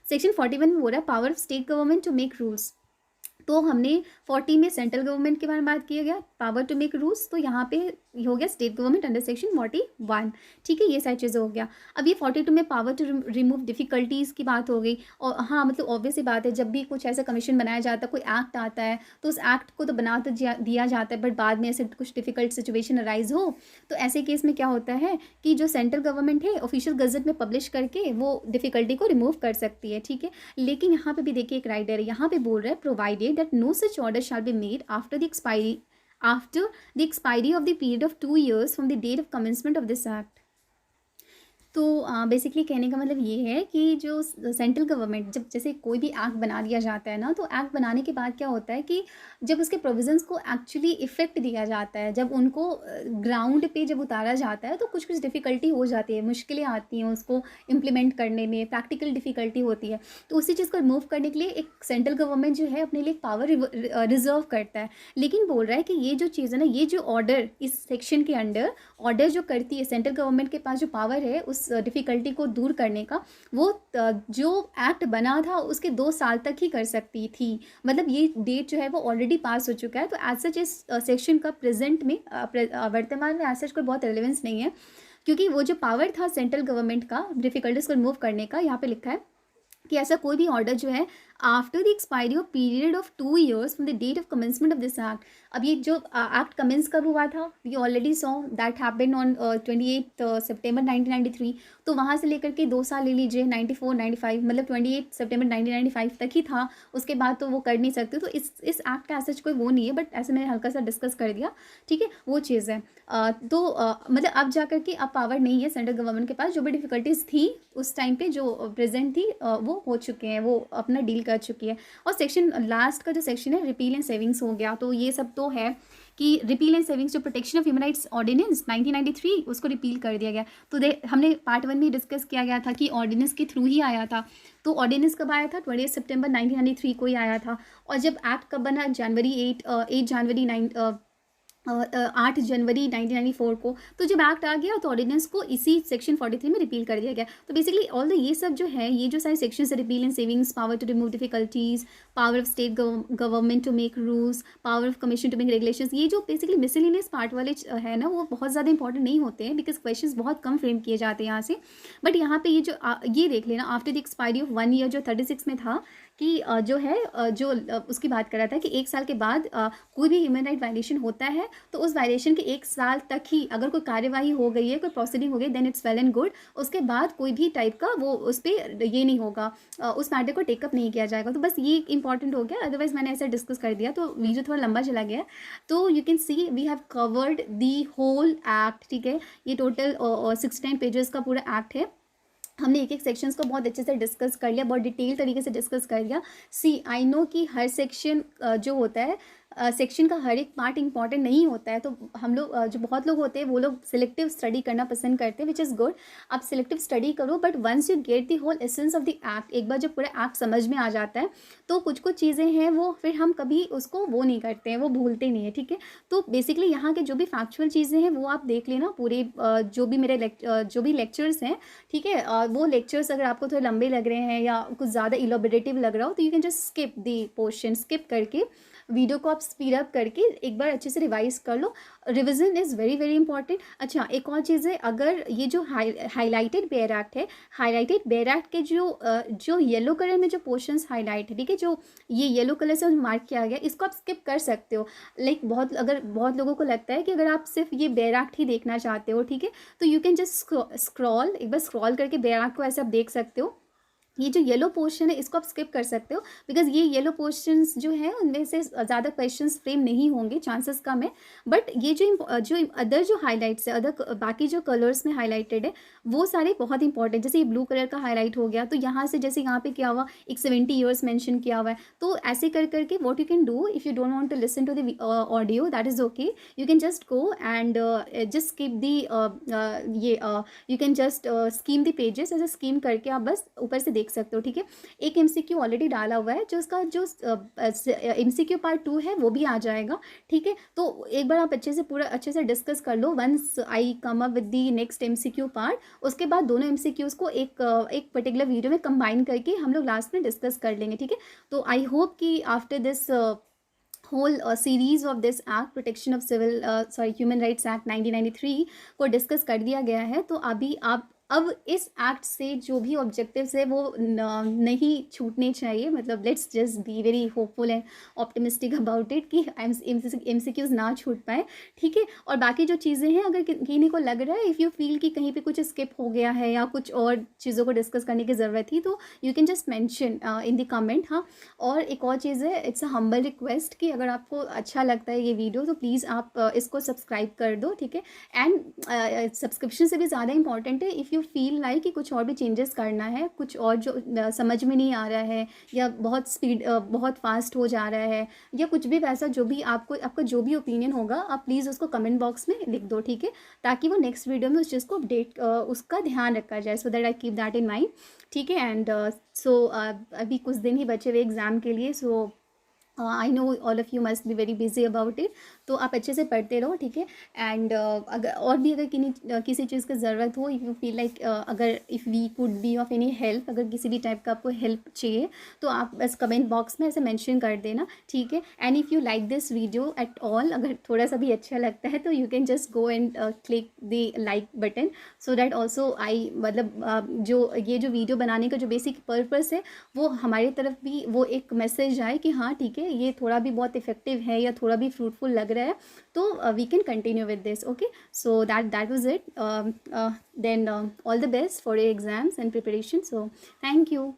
section 41 में हो रहा है power of state government to make rules. तो हमने 40 में सेंट्रल गवर्नमेंट के बारे में बात किया गया, पावर टू मेक रूल्स, तो यहाँ पे हो गया स्टेट गवर्नमेंट अंडर सेक्शन 41। ठीक है, ये सारी चीज़ें हो गया। अब ये 42 में पावर टू रिमूव डिफिकल्टीज़ की बात हो गई। और हाँ, मतलब ऑब्वियस सी बात है, जब भी कुछ ऐसा कमीशन बनाया जाता है, कोई एक्ट आता है, तो उस एक्ट को तो बना तो दिया जाता है, बट बाद में ऐसे कुछ डिफिकल्ट सिचुएशन अराइज हो, तो ऐसे केस में क्या होता है कि जो सेंट्रल गवर्नमेंट है ऑफिशियल गजट में पब्लिश करके वो डिफिकल्टी को रिमूव कर सकती है। ठीक है, लेकिन यहाँ पे भी देखिए एक राइटर यहाँ पे बोल रहा है, provided that no such order shall be made after the expiry of the period of 2 years from the date of commencement of this act। तो बेसिकली कहने का मतलब ये है कि जो सेंट्रल गवर्नमेंट जब जैसे कोई भी एक्ट बना दिया जाता है ना, तो एक्ट बनाने के बाद क्या होता है कि जब उसके प्रोविजंस को एक्चुअली इफेक्ट दिया जाता है, जब उनको ग्राउंड पे जब उतारा जाता है, तो कुछ कुछ डिफ़िकल्टी हो जाती है, मुश्किलें आती हैं उसको इम्प्लीमेंट करने में, प्रैक्टिकल डिफ़िकल्टी होती है। तो उसी चीज़ को रिमूव करने के लिए एक सेंट्रल गवर्नमेंट जो है अपने लिए पावर रिजर्व करता है। लेकिन बोल रहा है कि ये जो चीज़ है ना, ये जो ऑर्डर इस सेक्शन के अंडर ऑर्डर जो करती है सेंट्रल गवर्नमेंट के पास जो पावर है उस डिफ़िकल्टी को दूर करने का, वो जो एक्ट बना था उसके 2 साल तक ही कर सकती थी। मतलब ये डेट जो है वो ऑलरेडी पास हो चुका है। तो एज सच इस सेक्शन का प्रेजेंट में वर्तमान में एज सच कोई बहुत रेलेवेंस नहीं है, क्योंकि वो जो पावर था सेंट्रल गवर्नमेंट का डिफ़िकल्टीज को रिमूव करने का, यहाँ पे लिखा है कि ऐसा कोई भी ऑर्डर जो है after the expiry of period of 2 years from the date of commencement of this act. अब ये जो एक्ट कमेंस कब हुआ था, we already saw that happened on 28 सितंबर 1993। तो वहाँ से लेकर के 2 साल ले लीजिए, 94 95, मतलब 28 सितंबर 1995 तक ही था। उसके बाद तो वो कर नहीं सकते। तो इस एक्ट का ऐसा कोई वो नहीं है, बट ऐसे मैंने हल्का सा डिस्कस कर दिया। ठीक है, वो चीज़ है। मतलब अब जा कर के अब पावर नहीं है सेंट्रल गवर्नमेंट के पास, जो भी डिफ़िकल्टीज़ थी उस टाइम पे जो प्रेजेंट थी वो हो चुके हैं, वो अपना डील कर चुकी है। और सेक्शन लास्ट का जो सेक्शन है रिपील एंड सेविंग्स हो गया। तो ये सब तो है कि रिपील एंड सेविंग्स जो protection of human rights ordinance 1993 उसको रिपील कर दिया गया। तो हमने पार्ट 1 में डिस्कस किया गया था कि ऑर्डिनेंस के थ्रू ही आया था। तो ऑर्डिनेंस कब आया था, 28 सितंबर 1993 को ही आया था। और जब एक्ट कब बना, 8 जनवरी 1994 को। तो जब एक्ट आ गया तो ऑर्डिनेंस को इसी सेक्शन 43 में रिपील कर दिया गया। तो बेसिकली ऑल द ये सब जो है, ये जो सारे सेक्शंस है, repeal and savings, power to remove difficulties, power of state government to make rules, power of commission to make regulations, ये जो बेसिकली मिसलेनियस पार्ट वाले है ना, वो बहुत ज़्यादा इंपॉर्टेंट नहीं होते हैं, बिकॉज क्वेश्चंस बहुत कम फ्रेम किए जाते हैं यहाँ से। बट यहाँ पे ये जो ये देख लेना, after the expiry of 1 year जो 36 में था कि जो है उसकी बात कर रहा था कि 1 साल के बाद कोई भी ह्यूमन राइट वायलेशन होता है, तो उस वायलेशन के 1 साल तक ही अगर कोई कार्यवाही हो गई है, कोई प्रोसीडिंग हो गई, then it's well and good. उसके बाद कोई भी टाइप का वो उस पर ये नहीं होगा, उस मैटर को टेकअप नहीं किया जाएगा। तो बस ये इंपॉर्टेंट हो गया, अदरवाइज मैंने ऐसा डिस्कस कर दिया तो वीडियो थोड़ा लंबा चला गया। तो you can see we have covered the whole act. ठीक है, ये टोटल 69 पेजेस का पूरा एक्ट है। हमने एक एक सेक्शंस को बहुत अच्छे से डिस्कस कर लिया, बहुत डिटेल तरीके से डिस्कस कर लिया। सी आई नो कि हर सेक्शन जो होता है, सेक्शन का हर एक पार्ट इंपॉर्टेंट नहीं होता है। तो हम लोग जो बहुत लोग होते हैं वो लोग सिलेक्टिव स्टडी करना पसंद करते हैं, विच इज़ गुड। आप सिलेक्टिव स्टडी करो, but once you get the whole essence of the act, एक बार जब पूरा एक्ट समझ में आ जाता है, तो कुछ कुछ चीज़ें हैं वो फिर हम कभी उसको वो नहीं करते हैं, वो भूलते नहीं है। ठीक है, तो बेसिकली यहाँ के जो भी फैक्चुअल चीज़ें हैं वो आप देख लेना पूरे, जो भी मेरे जो भी लेक्चर्स हैं। ठीक है, वो लेक्चर्स अगर आपको थोड़े लंबे लग रहे हैं या कुछ ज़्यादा इलोबरेटिव लग रहा हो, तो you can just skip the portion, skip करके वीडियो को आप स्पीड अप करके एक बार अच्छे से रिवाइज कर लो। Revision is very very important. अच्छा, एक और चीज़ है, अगर ये जो हाईलाइटेड बेयर एक्ट है, हाईलाइटेड बेयर एक्ट के जो येलो कलर में जो पोर्शंस हाईलाइट है, ठीक है, जो ये येलो कलर से मार्क किया गया, इसको आप स्किप कर सकते हो। लाइक बहुत लोगों को लगता है कि अगर आप सिर्फ ये बेयर एक्ट ही देखना चाहते हो, ठीक है, तो यू कैन जस्ट स्क्रॉल, एक बार स्क्रॉल करके बेयर एक्ट को ऐसे आप देख सकते हो। ये जो येलो पोर्शन है इसको आप स्किप कर सकते हो, बिकॉज ये येलो पोर्शंस जो है उनमें से ज़्यादा क्वेश्चंस फ्रेम नहीं होंगे, चांसेस कम है। बट ये जो अदर जो हाईलाइट्स है, अदर बाकी जो कलर्स में हाईलाइटेड है, वो सारे बहुत इंपॉर्टेंट। जैसे ये ब्लू कलर का हाईलाइट हो गया, तो यहाँ से जैसे यहाँ पे क्या हुआ, एक 70 years मेंशन किया हुआ है। तो ऐसे कर करके what you can do, if you don't want to listen to the audio, that is okay, you can just go and just skip the you can just skim the pages. ऐसे स्कीम करके आप बस ऊपर से देख देख सकते हो, ठीक है। एक MCQ ऑलरेडी डाला हुआ है, जो उसका जो MCQ पार्ट 2 है वो भी आ जाएगा, ठीक है। तो एक बार आप अच्छे से पूरा अच्छे से डिस्कस कर लो once I come up with the next MCQ part. उसके बाद दोनों MCQs को एक पर्टिकुलर वीडियो में कंबाइन करके हम लोग लास्ट में डिस्कस कर लेंगे, ठीक है। तो आई होप कि after this whole series of this act protection of civil human rights act 1993 को डिस्कस कर दिया गया है, तो अभी आप अब इस एक्ट से जो भी ऑब्जेक्टिव्स है वो नहीं छूटने चाहिए। मतलब let's just be very hopeful and optimistic about it कि MCQs ना छूट पाए, ठीक है। और बाकी जो चीज़ें हैं, अगर किसी को लग रहा है इफ़ यू फील कि कहीं पे कुछ स्किप हो गया है या कुछ और चीज़ों को डिस्कस करने की ज़रूरत थी, तो you can just mention in the comment. हाँ, और एक और चीज़ है, इट्स अ हम्बल रिक्वेस्ट कि अगर आपको अच्छा लगता है ये वीडियो तो प्लीज़ आप इसको सब्सक्राइब कर दो, ठीक है। एंड सब्सक्रिप्शन से भी ज़्यादा इंपॉर्टेंट है, इफ़ यू फील लाइक कि कुछ और भी चेंजेस करना है, कुछ और जो समझ में नहीं आ रहा है या बहुत स्पीड बहुत फास्ट हो जा रहा है या कुछ भी वैसा, जो भी आपका जो भी ओपिनियन होगा, आप प्लीज़ उसको कमेंट बॉक्स में लिख दो, ठीक है, ताकि वो नेक्स्ट वीडियो में उस चीज़ को अपडेट उसका ध्यान रखा जाए, so that I keep that in mind, ठीक है। एंड सो अभी कुछ दिन ही बचे हुए एग्ज़ाम के लिए, so I know all of you must be very busy about it, तो आप अच्छे से पढ़ते रहो, ठीक है। एंड अगर और भी अगर किसी चीज़ की ज़रूरत हो, इफ़ यू फील लाइक अगर if we could be of any help, अगर किसी भी टाइप का आपको हेल्प चाहिए तो आप बस कमेंट बॉक्स में ऐसे मेंशन कर देना, ठीक है। And if you like this video at all, अगर थोड़ा सा भी अच्छा लगता है तो you can just go and click the like button, so that also I मतलब जो ये जो वीडियो बनाने का जो बेसिक पर्पस है वो हमारी तरफ भी वो एक मैसेज आए कि हाँ ठीक है, ये थोड़ा भी बहुत इफेक्टिव है या थोड़ा भी फ्रूटफुल लग रहा है, तो we can continue with this, okay. So that was it, then all the best for your exams and preparation, so thank you.